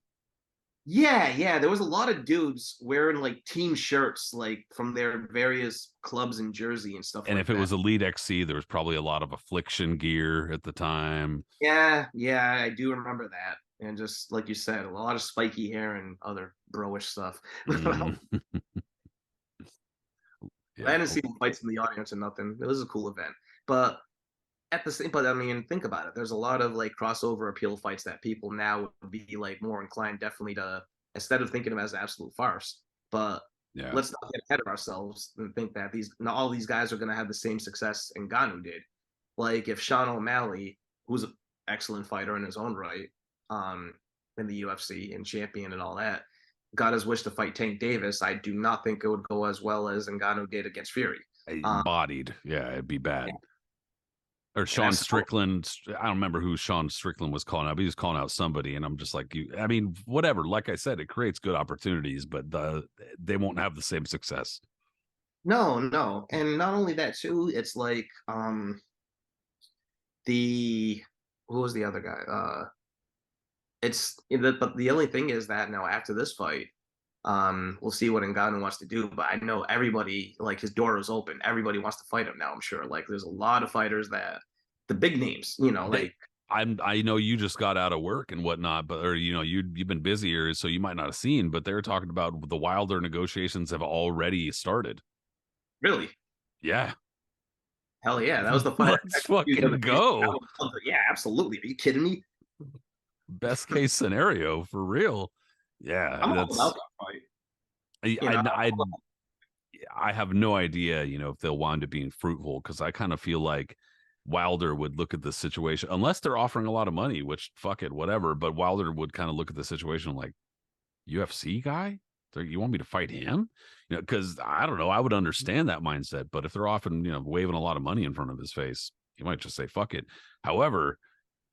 yeah. There was a lot of dudes wearing like team shirts, like from their various clubs in Jersey and stuff And like if it that. was Elite XC, there was probably a lot of Affliction gear at the time. Yeah, I do remember that. And just like you said, a lot of spiky hair and other broish stuff. Mm. I Yeah. didn't see the fights in the audience or nothing. It was a cool event, but but I mean, think about it. There's a lot of like crossover appeal fights that people now would be like more inclined, definitely to instead of thinking of them as absolute farce. But Yeah. let's not get ahead of ourselves and think that all these guys are going to have the same success Ngannou did. Like if Sean O'Malley, who's an excellent fighter in his own right, in the UFC and champion and all that, got his wish to fight Tank Davis, I do not think it would go as well as Ngannou did against Fury. Um, Bodied. Yeah, it'd be bad. Or and Sean that's Strickland. I don't remember who Sean Strickland was calling out, but he was calling out somebody, and I'm just like, I mean, whatever. Like I said, it creates good opportunities, but they won't have the same success. no, and not only that too. It's like the who was the other guy? But the only thing is that now after this fight, we'll see what Ngannou wants to do. But I know everybody like his door is open. Everybody wants to fight him now. I'm sure. Like there's a lot of fighters that the big names, They, like I know you just got out of work and whatnot, but or you've been busier, so you might not have seen. But they're talking about the Wilder negotiations have already started. really. Yeah, Hell yeah, that was the fight. let's fucking go. Yeah, absolutely. Are you kidding me? Best case scenario for real. Yeah, I'm all that's about that fight. I You know, I I have no idea, if they'll wind up being fruitful because I kind of feel like Wilder would look at the situation unless they're offering a lot of money, which fuck it, whatever. But Wilder would kind of look at the situation like UFC guy. You want me to fight him? You know, because I don't know, I would understand that mindset, but if they're often, waving a lot of money in front of his face, he might just say fuck it. However,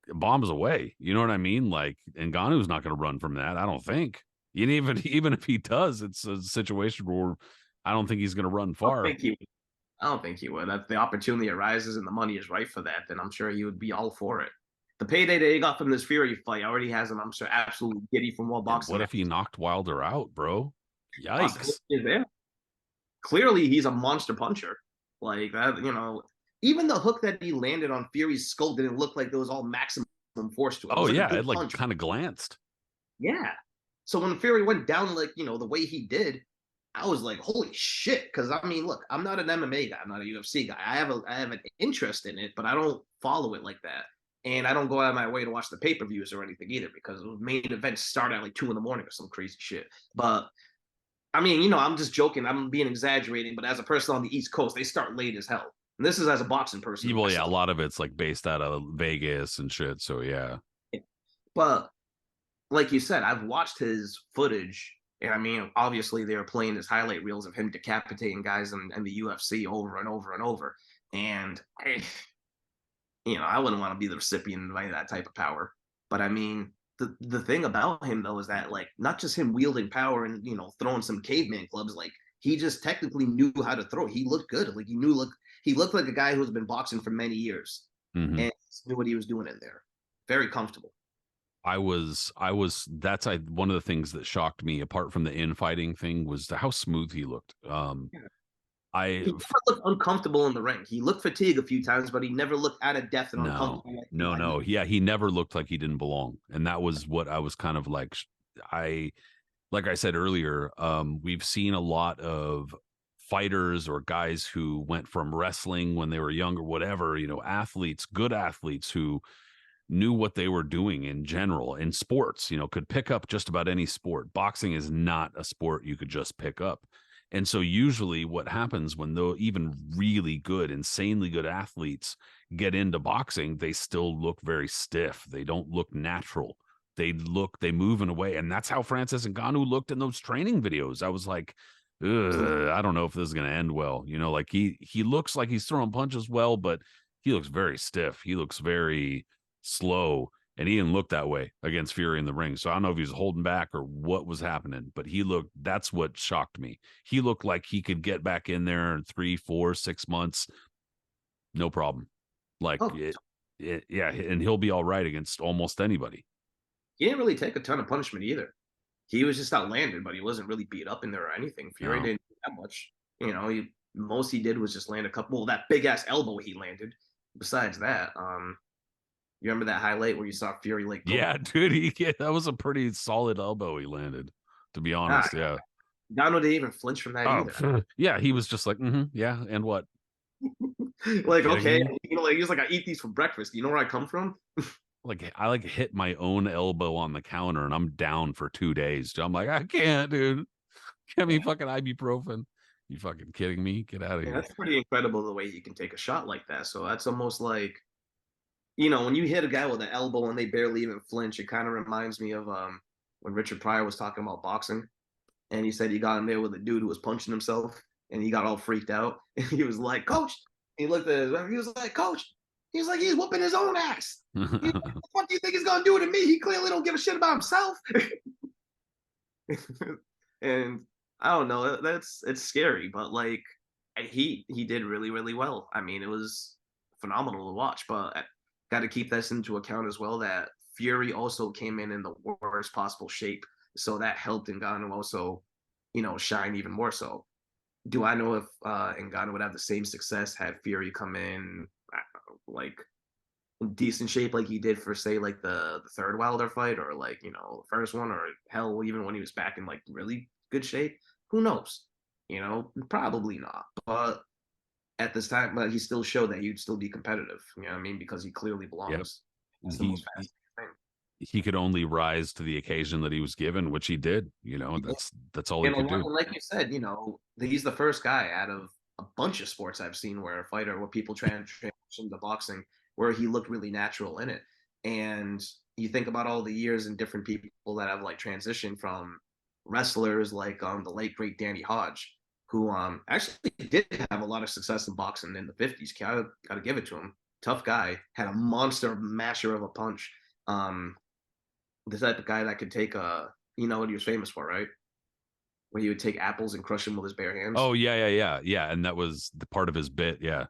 bombs away. You know what I mean? Like Ngannou's not going to run from that. I don't think. And even if he does, it's a situation where I don't think he's going to run I don't far. think he I don't think he would. If the opportunity arises and the money is right for that, then I'm sure he would be all for it. The payday that he got from this Fury fight already has him, I'm sure, absolutely giddy from more And boxing what if he matches. knocked Wilder out, bro? Possibility Yikes. is there. Clearly, he's a monster puncher. Like that, even the hook that he landed on Fury's skull didn't look like there was all maximum force to it. It Oh was like a yeah, good it like punch. kind of glanced. Yeah. So when Fury went down, like, the way he did, I was like, holy shit. Because I mean, look, I'm not an MMA guy. I'm not a UFC guy. I have an interest in it, but I don't follow it like that. And I don't go out of my way to watch the pay-per-views or anything either, because the main events start at like 2 in the morning or some crazy shit. But I mean, I'm just joking. I'm being exaggerating, but as a person on the East Coast, they start late as hell. And this is as a boxing person Well, yeah, a myself. lot of it's like based out of Vegas and shit. So yeah. But like you said, I've watched his footage, and I mean, obviously they were playing his highlight reels of him decapitating guys in the UFC over and over and over. And I wouldn't want to be the recipient of any of that type of power. But I mean, the thing about him though is that, like, not just him wielding power and throwing some caveman clubs, like he just technically knew how to throw. He looked good. Like he looked like a guy who's been boxing for many years Mm-hmm. and knew what he was doing in there. Very comfortable. That's one of the things that shocked me apart from the infighting thing was how smooth he looked. Yeah. I He never looked uncomfortable in the ring. He looked fatigued a few times, but he never looked out of depth and No, uncomfortable. Like no. Yeah, he never looked like he didn't belong. And that was what I was kind of like. I, like I said earlier, we've seen a lot of fighters or guys who went from wrestling when they were younger, whatever, athletes, good athletes who knew what they were doing in general in sports, could pick up just about any sport. Boxing is not a sport you could just pick up. And so usually what happens when though even really good, insanely good athletes get into boxing, they still look very stiff. They don't look natural. They move in a way. And that's how Francis Ngannou looked in those training videos. I was like, I don't know if this is going to end well. Like he looks like he's throwing punches well, but he looks very stiff. He looks very slow, and he didn't look that way against Fury in the ring. So I don't know if he was holding back or what was happening, but that's what shocked me. He looked like he could get back in there in 3, 4, 6 months, no problem. Like oh, yeah, and he'll be all right against almost anybody. he didn't really take a ton of punishment either. He was just outlanded, but he wasn't really beat up in there or anything. Fury No. didn't do that much. Most he did was just land a couple. Well, that big ass elbow he landed. Besides that, you remember that highlight where you saw Fury like go, Yeah, dude, that was a pretty solid elbow he landed, to be ah, honest. Yeah. Ngannou didn't even flinch from that Oh, either. yeah, he was just like, yeah, and what? You Like, kidding okay, me? like he was like, I eat these for breakfast. You know where I come from? Like I like hit my own elbow on the counter and I'm down for 2 days. I'm like, I can't, dude. Give me fucking ibuprofen. You fucking kidding me? Get out of Yeah, here. that's pretty incredible the way you can take a shot like that. So that's almost like, when you hit a guy with an elbow and they barely even flinch, it kind of reminds me of when Richard Pryor was talking about boxing, and he said he got in there with a dude who was punching himself, and he got all freaked out, and he was like, "Coach," he looked at he was like, "Coach," he was like, "He's whooping his own ass. What do you think he's gonna do to me? He clearly don't give a shit about himself." And I don't know, it's scary, but like he did really really well. I mean, it was phenomenal to watch, but got to keep this into account as well that Fury also came in the worst possible shape, so that helped Ngannou also, shine even more so. Do I know if Ngannou would have the same success had Fury come in like in decent shape like he did for, say, like the third Wilder fight, or like the first one, or hell even when he was back in like really good shape? Who knows? Probably not. But at this time, but he still showed that he'd still be competitive. You know what I mean? Because he clearly Yep. belongs. That's the He, most he fascinating he could only rise to the occasion that he was given, which he did. thing. That's all he And could do. like you said, he's the first guy out of a bunch of sports I've seen where a fighter, where people transition to boxing, where he looked really natural in it. And you think about all the years and different people that have like transitioned from wrestlers like the late great Danny Hodge, who actually did have a lot of success in boxing in the 50s. Gotta give it to him. Tough guy, had a monster masher of a punch. Um, the type of guy that could take you know what he was famous for, right? Where he would take apples and crush them with his bare hands. Oh yeah. And that was the part of his bit. Yeah.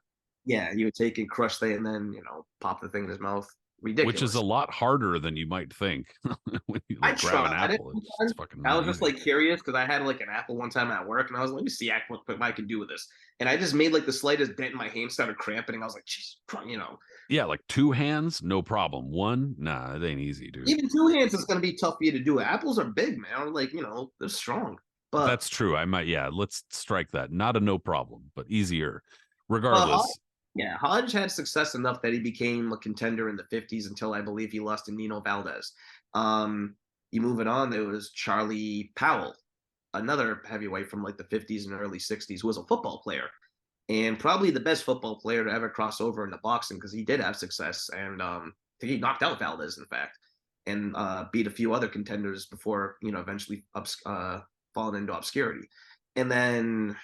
Yeah, he would take and crush they and then, pop the thing in his mouth. Which is a Ridiculous. lot harder than you might think when you I like grab an tried it apple. It's sometimes. fucking I not was just easy. like curious because I had like an apple one time at work and I was like, let me see what I can do with this. And I just made like the slightest dent in my hand, started cramping, and I was like, jeez. Yeah, like two hands, no problem. One, nah, it ain't easy, dude. Even two hands is gonna be tough for you to do. Apples are big, man. Like, they're strong. But That's true. I might, yeah, let's strike that. Not a no problem, but easier. Hodge, Regardless, yeah, Hodge had success enough that he became a contender in the 50s until I believe he lost to Nino Valdez. Um, you move it on, there was Charlie Powell, another heavyweight from like the 50s and early 60s, who was a football player and probably the best football player to ever cross over into boxing because he did have success. And I think he knocked out Valdez, in fact, and beat a few other contenders before, eventually falling into obscurity. And then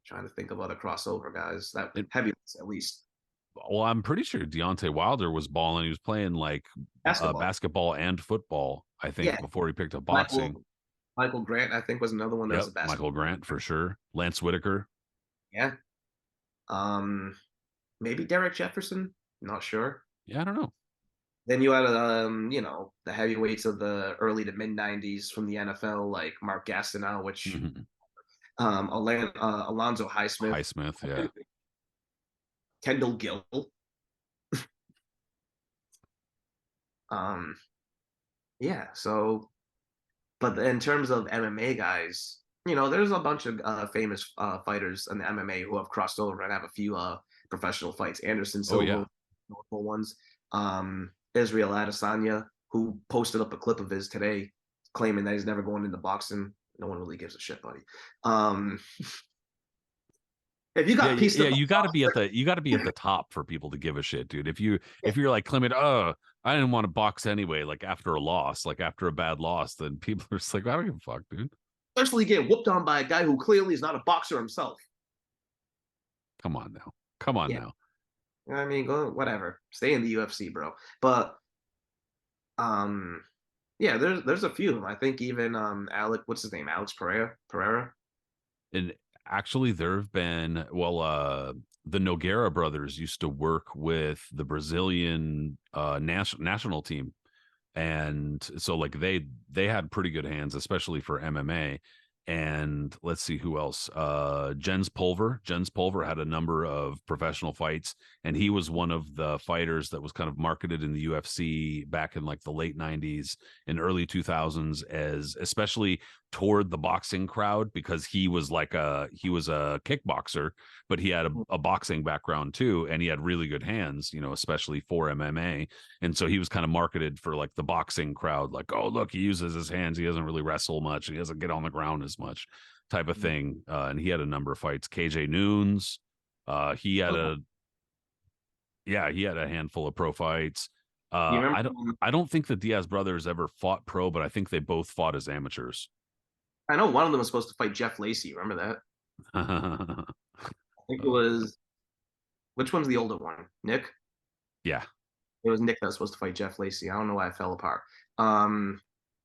trying to think of other crossover guys that it, heavyweights at least. well, I'm pretty sure Deontay Wilder was balling. He was playing like Basketball. basketball and football, I Yeah. think, before he picked up boxing. Michael Michael Grant, I think, was another one that was Yep, a basketball. Michael Grant for sure. Lance Whitaker. Yeah. Um, maybe Derek Jefferson. Not sure. Yeah, I don't know. Then you had the heavyweights of the early to mid '90s from the NFL, like Mark Gastineau, which Mhm. Alonzo Highsmith, Highsmith, yeah. Kendall Gill. Um, yeah. So, but in terms of MMA guys, there's a bunch of famous fighters in the MMA who have crossed over and have a few professional fights. Anderson Oh Silva, yeah. notable ones. Israel Adesanya, who posted up a clip of his today, claiming that he's never going into boxing. No one really gives a shit, buddy. Um, if you Yeah, got pieced yeah, up, you got to be at the top for people to give a shit, dude. If you're like Clement, oh, I didn't want to box anyway, like after a loss, like after a bad loss, then people are just like, I don't give a fuck, dude. especially get whooped on by a guy who clearly is not a boxer himself. Come on now. Come on Yeah, now. I mean, go whatever, stay in the UFC, bro. But um, yeah, there's a few of them. I think even Alec, what's his name, Alex Pereira. And actually there have been the Nogueira brothers used to work with the Brazilian national team. And so like they had pretty good hands, especially for MMA. And let's see who else. Jens Pulver had a number of professional fights, and he was one of the fighters that was kind of marketed in the UFC back in like the late 90s and early 2000s, as especially toward the boxing crowd, because he was a kickboxer, but he had a boxing background too, and he had really good hands, especially for MMA. And so he was kind of marketed for like the boxing crowd, like, oh, look, he uses his hands. He doesn't really wrestle much. He doesn't get on the ground as much, type of thing. And he had a number of fights. KJ Noons, he had Oh, a he had a handful of pro fights. you remember? I don't think the Diaz brothers ever fought pro, but I think they both fought as amateurs. I know one of them was supposed to fight Jeff Lacey. Remember that? I think it was which one's the older one? Nick. Yeah. It was Nick that was supposed to fight Jeff Lacey. I don't know why it fell apart. Um,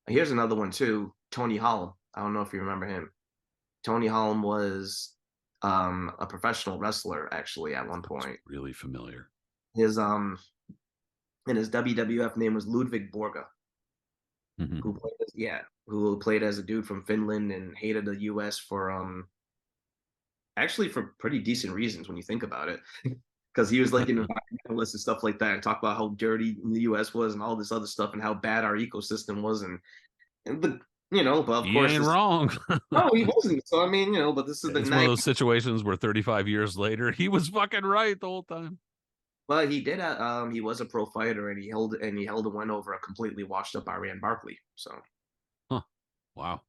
here's another one too. Tony Holm. I don't know if you remember him. Tony Holm was a professional wrestler actually at one Looks point. really familiar. His and his WWF name was Ludwig Borga, Mhm. who played as a dude from Finland and hated the US for actually for pretty decent reasons when you think about it. Because he was like an environmentalist and stuff like that, and talk about how dirty the U.S. was and all this other stuff, and how bad our ecosystem was, and but of He course, ain't wrong. no, he wasn't. So I mean, but this is the It's one of night. those situations where 35 years later, he was fucking right the whole time. But he did. He was a pro fighter, and he held a win over a completely washed up Iran Barkley. So Huh. Wow.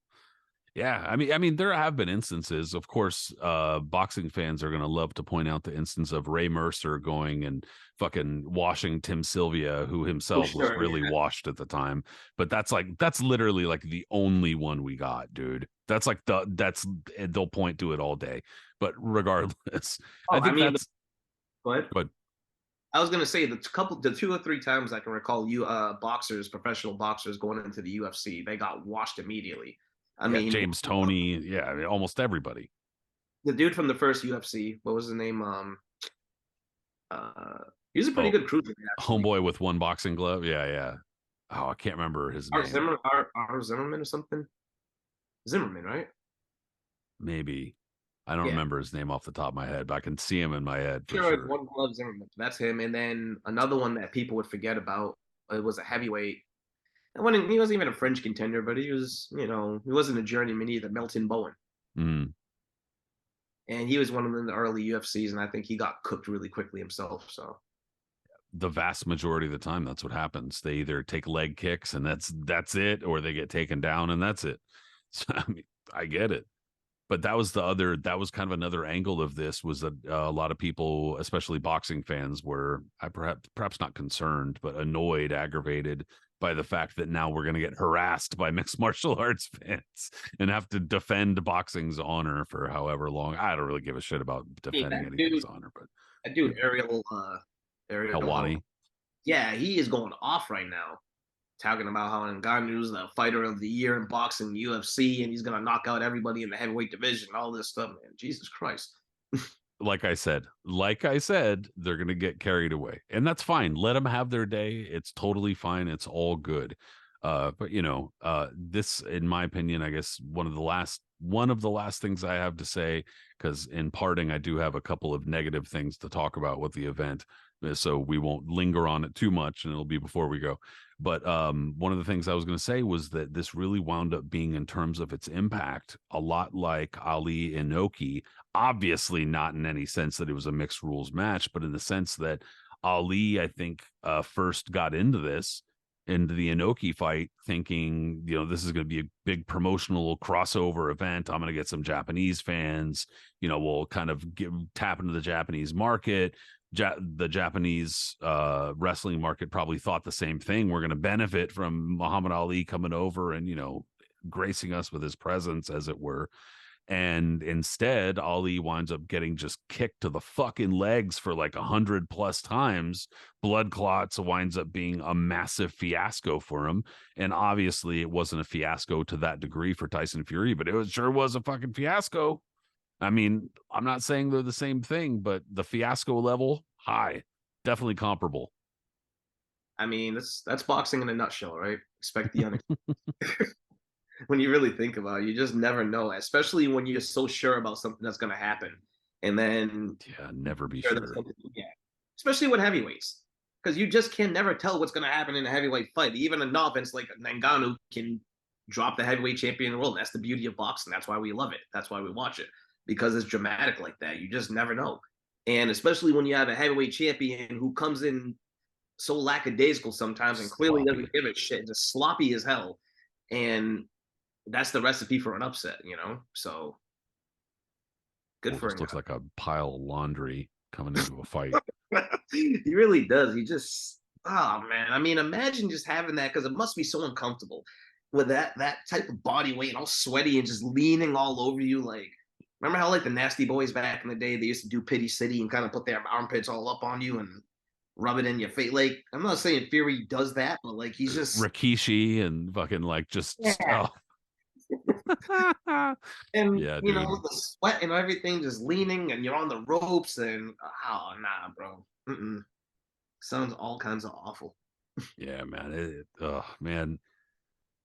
Yeah, I mean, there have been instances, of course. Boxing fans are going to love to point out the instance of Ray Mercer going and fucking washing Tim Sylvia, who Oh, himself was sure, really yeah. washed at the time. But that's literally like the only one we got, dude. That's like they'll point to it all day. But regardless, I Oh, I think mean, that's but good. I was gonna say the 2 or 3 times I can recall you boxers, professional boxers going into the UFC, they got washed immediately. I Yeah, mean, James Toney. Yeah, I mean, almost everybody. the dude from the first UFC, what was his name? Uh, he was a pretty Oh, good cruiser actually. homeboy with one boxing glove. Yeah, yeah. Oh, I can't remember his name. Zimmerman or something. Zimmerman, right? Maybe. I don't Yeah, remember his name off the top of my head, but I can see him in my head for sure. It's sure. one glove Zimmerman. That's him. And then another one that people would forget about. It was a heavyweight. And when he wasn't even a French contender, but he was, he wasn't a journeyman either. Melton Bowen. Mm. And he was one of them in the early UFCs, and I think he got cooked really quickly himself. So The vast majority of the time, that's what happens. They either take leg kicks and that's it, or they get taken down and that's it. So I mean, I get it. But that was kind of another angle of this was that a lot of people, especially boxing fans, were perhaps not concerned, but annoyed, aggravated by the fact that now we're going to get harassed by mixed martial arts fans and have to defend boxing's honor for however long. I don't really give a shit about hey, defending anything's honor, but that you dude know, Ariel, Helwani. yeah, he is going off right now, talking about how Ngannou's the fighter of the year in boxing, UFC, and he's gonna knock out everybody in the heavyweight division, all this stuff, man. Jesus Christ. Like I said, they're going to get carried away, and that's fine. Let them have their day. It's totally fine. It's all good. But this, in my opinion, I guess one of the last things I have to say, because in parting, I do have a couple of negative things to talk about with the event, so we won't linger on it too much, and it'll be before we go. But one of the things I was going to say was that this really wound up being, in terms of its impact, a lot like Ali Inoki. Obviously, not in any sense that it was a mixed rules match, but in the sense that Ali, I think, first got into the Inoki fight, thinking, this is going to be a big promotional crossover event. I'm going to get some Japanese fans. We'll kind of tap into the Japanese market. The Japanese wrestling market probably thought the same thing. We're going to benefit from Muhammad Ali coming over and gracing us with his presence, as it were. And instead, Ali winds up getting just kicked to the fucking legs for like 100+ times. Blood clots, winds up being a massive fiasco for him. And obviously, it wasn't a fiasco to that degree for Tyson Fury, but sure was a fucking fiasco. I mean, I'm not saying they're the same thing, but the fiasco level, high, definitely comparable. I mean, that's boxing in a nutshell, right? Expect the unexpected. When you really think about it, you just never know, especially when you're so sure about something that's going to happen. And then, Yeah, never be sure that's sure. something, yeah, especially with heavyweights, because you just can never tell what's going to happen in a heavyweight fight. Even a novice like Ngannou can drop the heavyweight champion in the world. That's the beauty of boxing. That's why we love it. That's why we watch it, because it's dramatic like that. You just never know. And especially when you have a heavyweight champion who comes in so lackadaisical sometimes and clearly doesn't Sloppy. give a shit, just sloppy as hell. And that's the recipe for an upset. So good for Almost him. looks like a pile of laundry coming into a fight. He really does. He just, oh man. I mean, imagine just having that, because it must be so uncomfortable with that type of body weight, all sweaty and just leaning all over you. Like, remember how like the Nasty Boys back in the day, they used to do Pity City and kind of put their armpits all up on you and rub it in your face. Like, I'm not saying Fury does that, but like he's just, Rikishi and fucking like just yeah. oh And yeah, dude. the sweat and everything, just leaning, and you're on the ropes, and oh nah, bro. Mm-mm. Sounds all kinds of awful. Yeah, man. Man,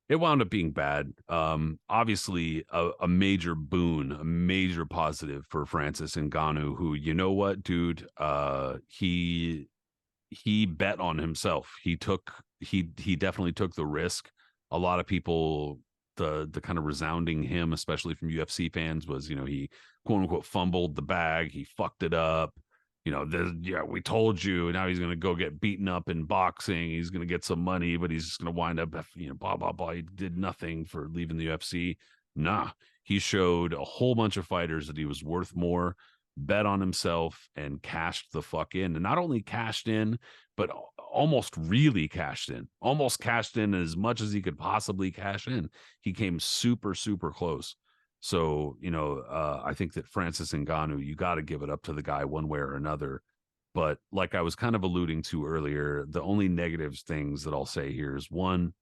it wound up being bad. Obviously a major boon, a major positive for Francis Ngannou, who, you know what, dude, he bet on himself. He definitely took the risk. A lot of people, the kind of resounding him, especially from UFC fans, was, he quote unquote fumbled the bag, he fucked it up. Yeah, we told you. Now he's gonna go get beaten up in boxing. He's gonna get some money, but he's just gonna wind up, blah blah blah. He did nothing for leaving the UFC. Nah, he showed a whole bunch of fighters that he was worth more, bet on himself, and cashed the fuck in. And not only cashed in, but almost really cashed in, almost cashed in as much as he could possibly cash in. He came super, super close. So, I think that Francis Ngannou, you got to give it up to the guy one way or another. But like I was kind of alluding to earlier, the only negatives things that I'll say here is one,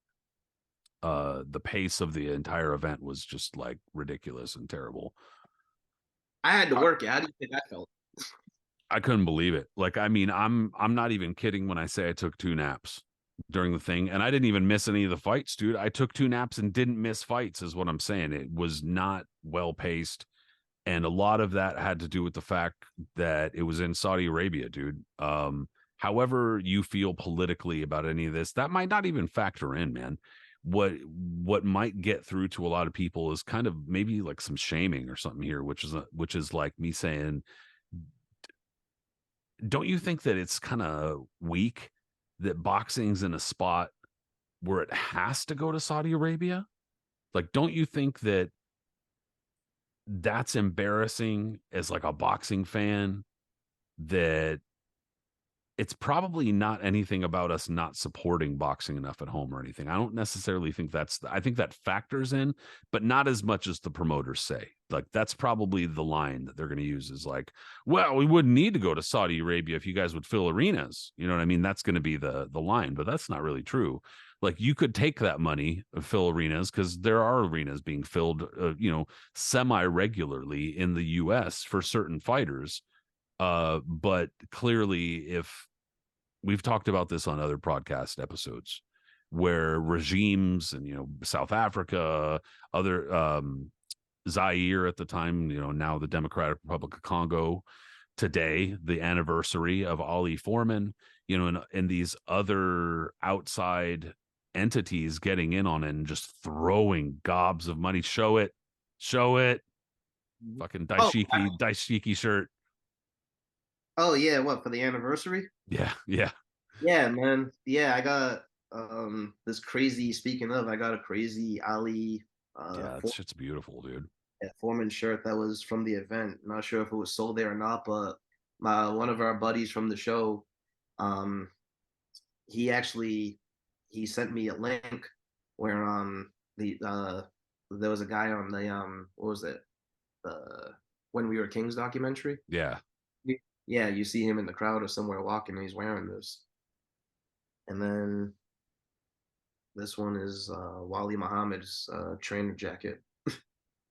the pace of the entire event was just like ridiculous and terrible. I had to I, work it. How do you think I felt? I couldn't believe it. Like, I mean, I'm not even kidding when I say I took 2 naps during the thing, and I didn't even miss any of the fights, dude. I took 2 naps and didn't miss fights, is what I'm saying. It was not well paced, and a lot of that had to do with the fact that it was in Saudi Arabia, dude. However you feel politically about any of this, that might not even factor in, man. What might get through to a lot of people is kind of maybe like some shaming or something here, which is like me saying, don't you think that it's kind of weak that boxing's in a spot where it has to go to Saudi Arabia? Like, don't you think that that's embarrassing as like a boxing fan, that it's probably not anything about us not supporting boxing enough at home or anything. I don't necessarily think I think that factors in, but not as much as the promoters say. Like, that's probably the line that they're going to use is like, well, we wouldn't need to go to Saudi Arabia if you guys would fill arenas. You know what I mean? That's going to be the line, but that's not really true. Like, you could take that money and fill arenas, because there are arenas being filled, semi regularly in the U.S. for certain fighters. But clearly, if we've talked about this on other podcast episodes, where regimes and South Africa, other Zaire at the time, now the Democratic Republic of Congo, today the anniversary of Ali Foreman, and these other outside entities getting in on it and just throwing gobs of money. Show it, fucking Oh, daishiki shirt. oh yeah, what for the anniversary? Yeah, yeah, Yeah, man. Yeah, I got this crazy. Speaking of, I got a crazy Ali yeah. That shit's beautiful, dude. Foreman shirt that was from the event. Not sure if it was sold there or not, but my one of our buddies from the show, um, he actually he sent me a link where there was a guy on the what was it, the When We Were Kings documentary. Yeah, Yeah, you see him in the crowd or somewhere walking and he's wearing this. And then this one is Wali Muhammad's trainer jacket.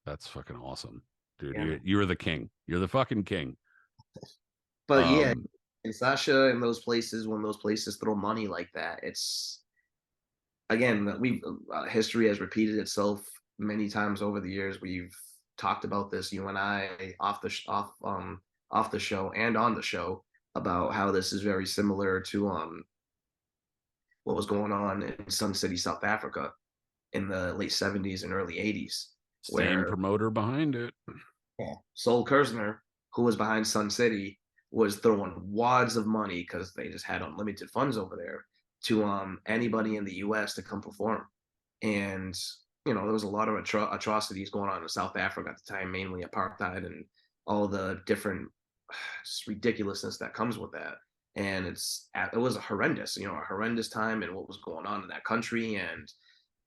that's fucking awesome, dude. Yeah, man. You're the king. You're the fucking king. But yeah, Um, and Sasha and those places, when those places throw money like that, it's again we history has repeated itself many times over the years. We've talked about this, you and I, off the show and on the show, about how this is very similar to what was going on in Sun City, South Africa, in the late '70s and early '80s, same where promoter behind it. Sol Kersner, who was behind Sun City, was throwing wads of money because they just had unlimited funds over there to anybody in the U.S. to come perform. And there was a lot of atrocities going on in South Africa at the time, mainly apartheid and all the different just ridiculousness that comes with that. And it was a horrendous time and what was going on in that country. And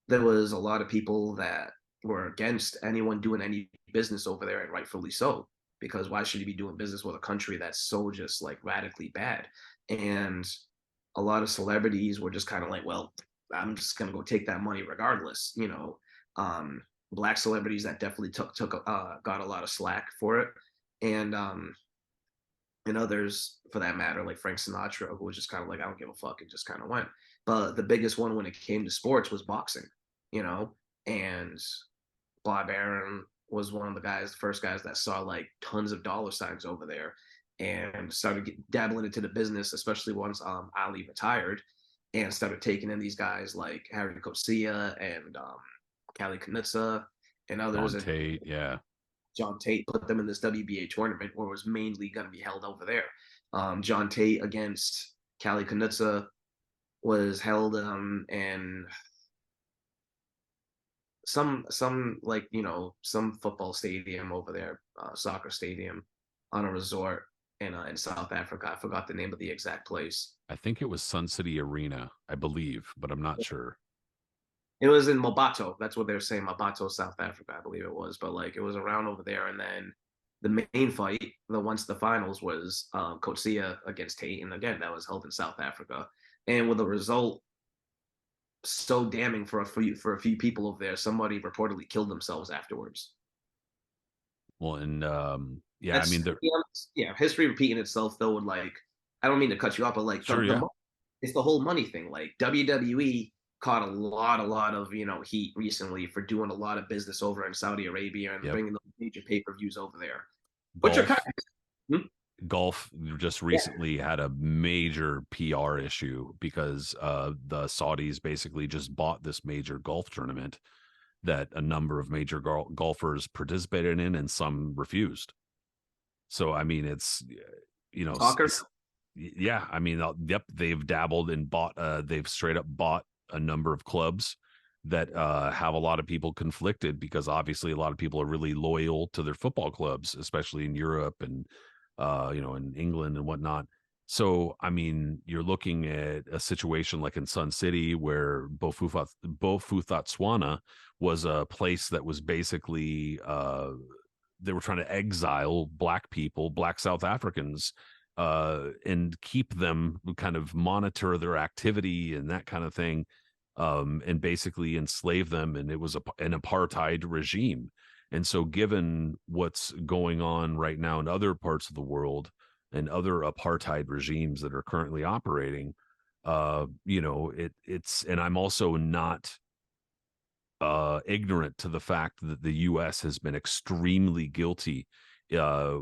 there was a lot of people that were against anyone doing any business over there, and rightfully so, because why should you be doing business with a country that's so just like radically bad? And a lot of celebrities were just kind of like, well, I'm just gonna go take that money regardless. Black celebrities that definitely got a lot of slack for it, and others for that matter, like Frank Sinatra, who was just kind of like, I don't give a fuck, and just kind of went. But the biggest one when it came to sports was boxing, you know, and Bob Arum was one of the first guys that saw like tons of dollar signs over there and started dabbling into the business, especially once Ali retired, and started taking in these guys like Harry Cosia and Kali Knutsa and others. John And Tate, yeah. John Tate put them in this WBA tournament where it was mainly going to be held over there. John Tate against Kali Knutsa was held in some like some football stadium over there, soccer stadium on a resort in South Africa. I forgot the name of the exact place. I think it was Sun City Arena, I believe, but I'm not sure. It was in Mobato. That's what they were saying, Mobato, South Africa, I believe it was. But like it was around over there, and then the main fight, the once the finals was Coetzee against Tate, and again that was held in South Africa, and with a result so damning for a few people over there, somebody reportedly killed themselves afterwards. Well, and yeah, I That's mean, there. yeah, history repeating itself though. Would like, I don't mean to cut you off, but like Sure, yeah, it's the whole money thing. Like WWE caught a lot of heat recently for doing a lot of business over in Saudi Arabia and yep. bringing those major pay-per-views over there, which are kind Golf, of golf just yeah, recently had a major PR issue because the Saudis basically just bought this major golf tournament that a number of major golfers participated in, and some refused. So I mean, it's soccer. yeah. I mean, yep, they've dabbled and bought. They've straight up bought a number of clubs that have a lot of people conflicted, because obviously a lot of people are really loyal to their football clubs, especially in Europe and in England and whatnot. So I mean, you're looking at a situation like in Sun City where Bofufatswana was a place that was basically they were trying to exile black people, black South Africans, and keep them, kind of monitor their activity and that kind of thing, and basically enslave them. And it was an apartheid regime. And so, given what's going on right now in other parts of the world and other apartheid regimes that are currently operating, it's, and I'm also not ignorant to the fact that the U.S. has been extremely guilty uh,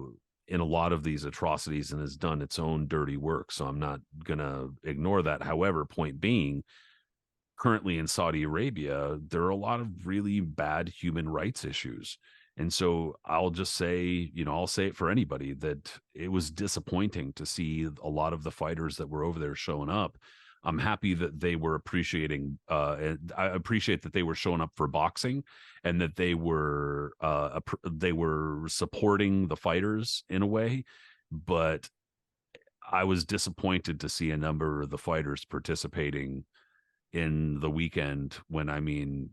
in a lot of these atrocities and has done its own dirty work. So I'm not going to ignore that. However, point being, currently in Saudi Arabia, there are a lot of really bad human rights issues. And so I'll just say, I'll say it for anybody, that it was disappointing to see a lot of the fighters that were over there showing up. I'm happy that they were appreciating, and I appreciate that they were showing up for boxing, and that they were supporting the fighters in a way. But I was disappointed to see a number of the fighters participating in the weekend, when I mean,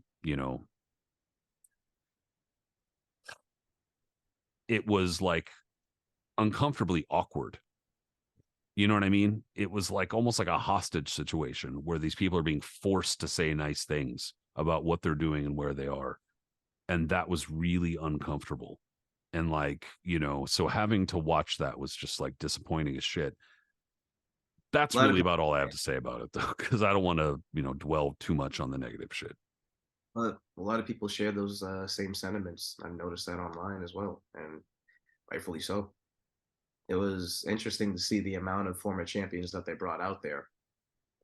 it was like uncomfortably awkward. You know what I mean? It was like almost like a hostage situation where these people are being forced to say nice things about what they're doing and where they are. And that was really uncomfortable. And like, so having to watch that was just like disappointing as shit. A That's lot of really people, about all I have to say about it, though, because I don't want to, dwell too much on the negative shit. a lot of people share those same sentiments. I've noticed that online as well, and rightfully so. It was interesting to see the amount of former champions that they brought out there,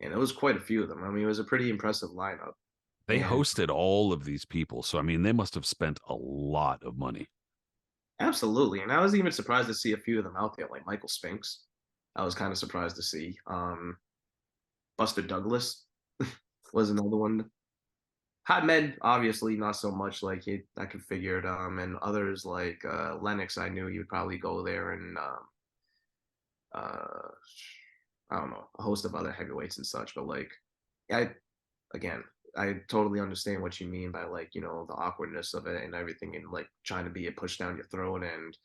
and it was quite a few of them. I mean, it was a pretty impressive lineup. They And hosted all of these people. So, I mean, they must have spent a lot of money. absolutely, and I was even surprised to see a few of them out there, like Michael Spinks. I was kind of surprised to see. Buster Douglas was another one. Hot Med, obviously not so much. Like I could figure it. And others like Lennox, I knew he would probably go there, and uh, I don't know, a host of other heavyweights and such. But like, I again, I totally understand what you mean by like the awkwardness of it and everything, and like trying to be a push down your throat. And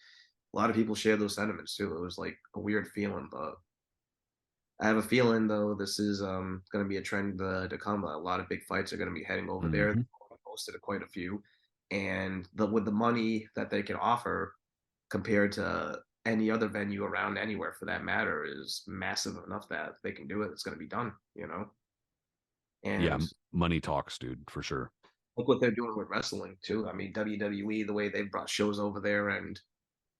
a lot of people share those sentiments too. It was like a weird feeling, but I have a feeling though this is going to be a trend to come. A lot of big fights are going to be heading over there. Mm-hmm. Posted quite a few, and with the money that they can offer compared to any other venue around anywhere for that matter is massive enough that they can do it. It's going to be done, Yeah, And money talks, dude, for sure. look what they're doing with wrestling too. I mean, WWE, the way they've brought shows over there, and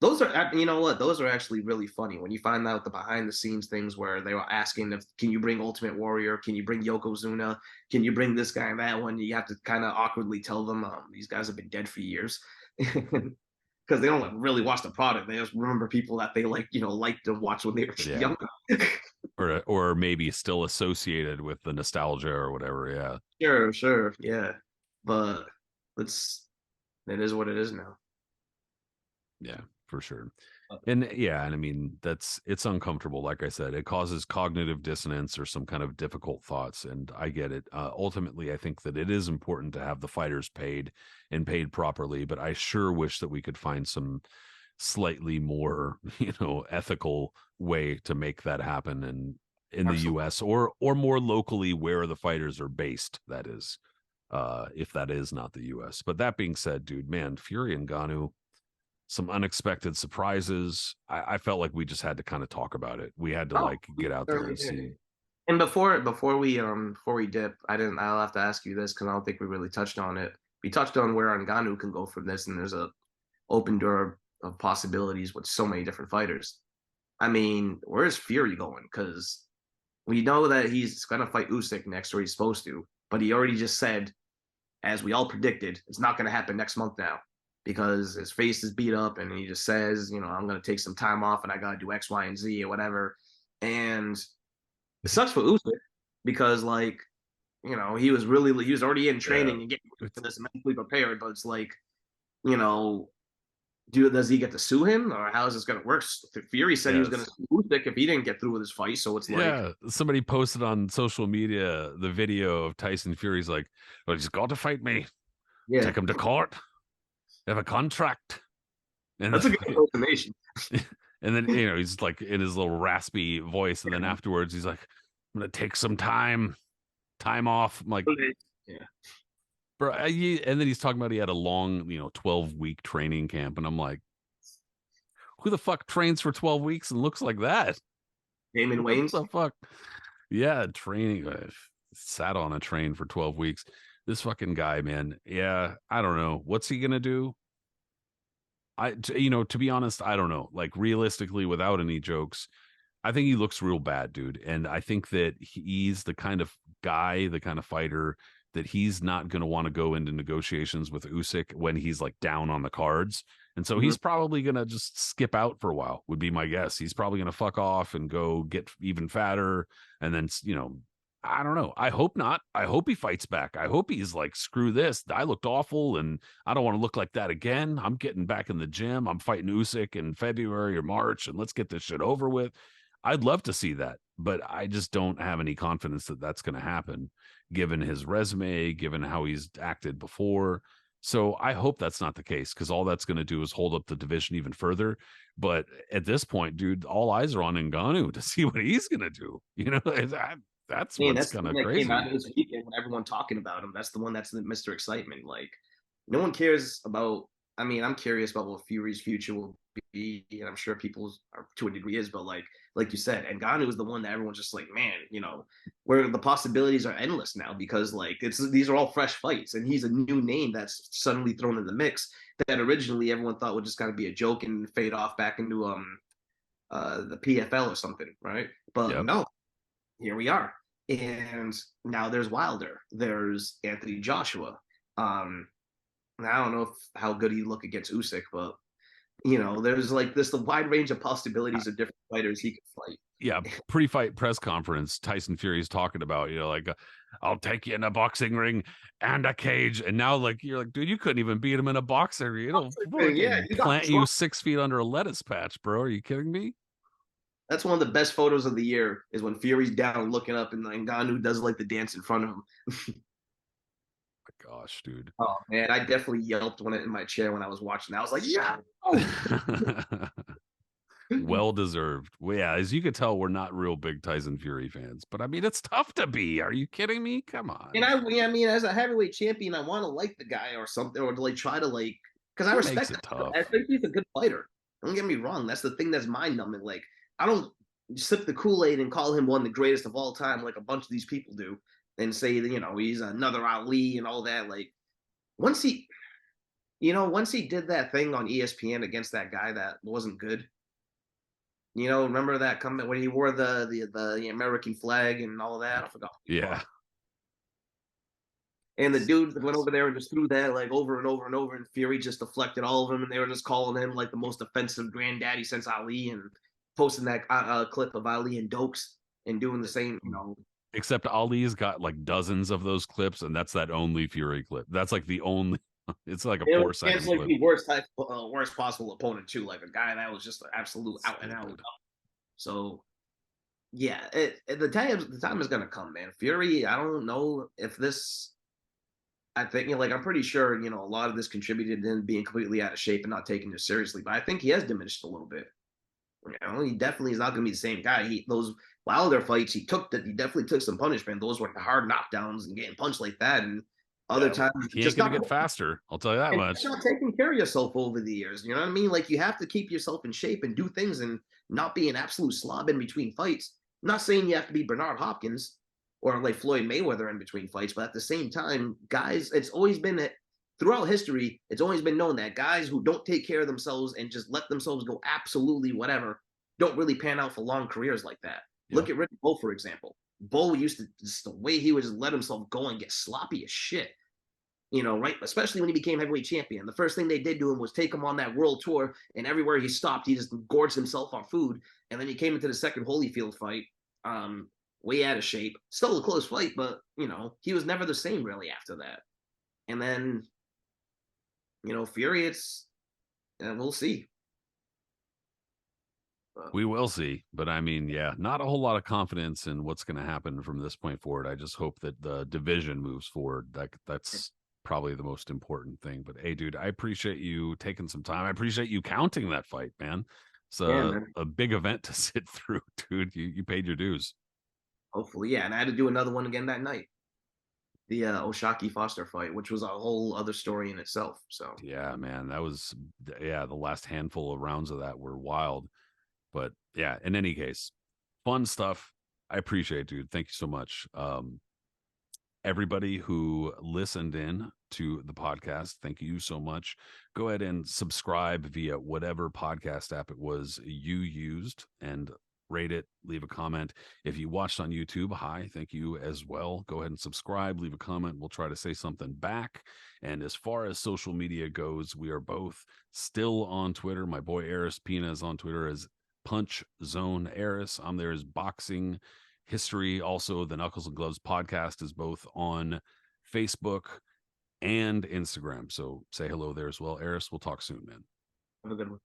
those are, you know what? Those are actually really funny when you find out the behind the scenes things where they were asking if can you bring Ultimate Warrior, can you bring Yokozuna, can you bring this guy and that one? You have to kind of awkwardly tell them these guys have been dead for years because they don't like, really watch the product. They just remember people that they like to watch when they were Yeah. younger. Or maybe still associated with the nostalgia or whatever. Yeah. Sure, sure, yeah, but. it is what it is now. Yeah, for sure. Uh, And yeah, and I mean it's uncomfortable. Like I said, it causes cognitive dissonance or some kind of difficult thoughts, and I get it. Ultimately, I think that it is important to have the fighters paid and paid properly, but I sure wish that we could find some slightly more, ethical way to make that happen, and in the Absolutely. US or more locally where the fighters are based, that is. If that is not the US. But that being said, dude, man, Fury and Ngannou, some unexpected surprises. I felt like we just had to kind of talk about it. We had to Oh, like we get out there certainly and did. see. And before we dip, I'll have to ask you this because I don't think we really touched on it. We touched on where Ngannou can go from this, and there's a open door of possibilities with so many different fighters. I mean, where's Fury going? Because we know that he's gonna fight Usyk next, or he's supposed to, but he already just said, as we all predicted, it's not gonna happen next month now because his face is beat up, and he just says, I'm gonna take some time off and I gotta do X, Y, and Z or whatever. And it sucks for Usyk because he was already in Yeah. training and getting It's for this mentally prepared, but it's like, you know, does he get to sue him or how is this going to work? Fury said he was going to yes. sue Usyk if he didn't get through with his fight, so it's like, Yeah. Somebody posted on social media the video of Tyson Fury's like, well, he's got to fight me. yeah, Take him to court. They have a contract. And that's a then good explanation. and then he's like in his little raspy voice, and then afterwards he's like, I'm gonna take some time off. I'm like, Yeah, bro, and then he's talking about he had a long, 12-week training camp, and I'm like, who the fuck trains for 12 weeks and looks like that? Damon What Wayans. the fuck? Yeah, training. Sat on a train for 12 weeks. This fucking guy, man. Yeah, I don't know. What's he gonna do? To be honest, I don't know. Like realistically, without any jokes, I think he looks real bad, dude. And I think that he's the kind of guy, the kind of fighter that he's not going to want to go into negotiations with Usyk when he's like down on the cards. And so Mhm. he's probably going to just skip out for a while, would be my guess. He's probably going to fuck off and go get even fatter. And then, I don't know. I hope not. I hope he fights back. I hope he's like, screw this. I looked awful and I don't want to look like that again. I'm getting back in the gym. I'm fighting Usyk in February or March and let's get this shit over with. I'd love to see that, but I just don't have any confidence that that's going to happen given his resume, given how he's acted before. So I hope that's not the case because all that's going to do is hold up the division even further. But at this point, dude, all eyes are on Ngannou to see what he's going to do. That's Man, what's that's the kind one of that came crazy. out this weekend when everyone talking about him. That's the one that's the Mr. Excitement. Like, no one cares about. I mean, I'm curious about what Fury's future will be, and I'm sure people are to a degree is. But like you said, Ngannou is the one that everyone's just like, man, where the possibilities are endless now because like these are all fresh fights, and he's a new name that's suddenly thrown in the mix that originally everyone thought would just kind of be a joke and fade off back into the PFL or something, right? But Yep. no, here we are. And now there's Wilder, there's Anthony Joshua. I don't know how good he look against Usyk, but there's like this the wide range of possibilities of different fighters he could fight. Yeah, pre-fight press conference, Tyson Fury is talking about, like, I'll take you in a boxing ring and a cage. And now, like, you're like, dude, you couldn't even beat him in a boxing ring. It'll Yeah, fucking he got plant you drunk. 6 feet under a lettuce patch, bro. Are you kidding me? That's one of the best photos of the year is when Fury's down looking up and Ngannou does like the dance in front of him. My gosh, dude. Oh man, I definitely yelped when in my chair when I was watching. I was like, yeah. Well deserved. Well, yeah, as you could tell, we're not real big Tyson Fury fans, but I mean, it's tough to be. Are you kidding me? Come And on. I mean, as a heavyweight champion, I want to like the guy or something, or to like try to like, because I He makes respect it him. I tough. think he's a good fighter. Don't get me wrong. That's the thing that's mind numbing. Like, I don't sip the Kool Aid and call him one of the greatest of all time, like a bunch of these people do, and say that he's another Ali and all that. Like, once he, once he did that thing on ESPN against that guy that wasn't good. Remember that comment when he wore the American flag and all that? I forgot what he Yeah. called. And the dude went over there and just threw that like over and over and over, and Fury just deflected all of them, and they were just calling him like the most offensive granddaddy since Ali, and posting that clip of Ali and Dokes and doing the same. Except Ali's got like dozens of those clips, and that's that only Fury clip. That's like the only. It's like a It was 4-second against like flip. the worst type, worst possible opponent too, like a guy that was just an absolute out and out. Stupid. So yeah, the time is gonna come, man. Fury, I don't know if this. I think, you know, like I'm pretty sure, you know, a lot of this contributed to him being completely out of shape and not taking it seriously. But I think he has diminished a little bit. You know, he definitely is not going to be the same guy. He those Wilder fights, he definitely took some punishment. Those were hard knockdowns and getting punched like that. And other Yeah, times, he ain't just gonna not get faster. I'll tell you that and just much. not taking care of yourself over the years. You know what I mean? Like you have to keep yourself in shape and do things and not be an absolute slob in between fights. I'm not saying you have to be Bernard Hopkins or like Floyd Mayweather in between fights, but at the same time, guys, it's always been that throughout history, it's always been known that guys who don't take care of themselves and just let themselves go absolutely whatever don't really pan out for long careers like that. Yeah. Look at Rick Bull, for example. Bull used to just the way he would just let himself go and get sloppy as shit, you know, right? Especially when he became heavyweight champion. The first thing they did to him was take him on that world tour, and everywhere he stopped, he just gorged himself on food. And then he came into the second Holyfield fight, way out of shape. Still a close fight, but you know, he was never the same really after that. And then, you know, Fury, it's we'll see. We will see, but I mean, yeah, not a whole lot of confidence in what's going to happen from this point forward. I just hope that the division moves forward. That's probably the most important thing. But hey, dude, I appreciate you taking some time. I appreciate you counting that fight, man. It's Yeah, man. a big event to sit through, dude. You paid your dues. Hopefully, yeah. And I had to do another one again that night, the Oshaki Foster fight, which was a whole other story in itself. So Yeah, man, that was yeah. The last handful of rounds of that were wild. But yeah, in any case, fun stuff. I appreciate it, dude. Thank you so much. Everybody who listened in to the podcast, thank you so much. Go ahead and subscribe via whatever podcast app it was you used and rate it, leave a comment. If you watched on YouTube, hi, thank you as well. Go ahead and subscribe, leave a comment. We'll try to say something back. And as far as social media goes, we are both still on Twitter. My boy Aris Pina is on Twitter as Punch Zone Aris. I'm there as Boxing History. Also, the Knuckles and Gloves podcast is both on Facebook and Instagram. So say hello there as well. Eris, we'll talk soon, man. have a good one.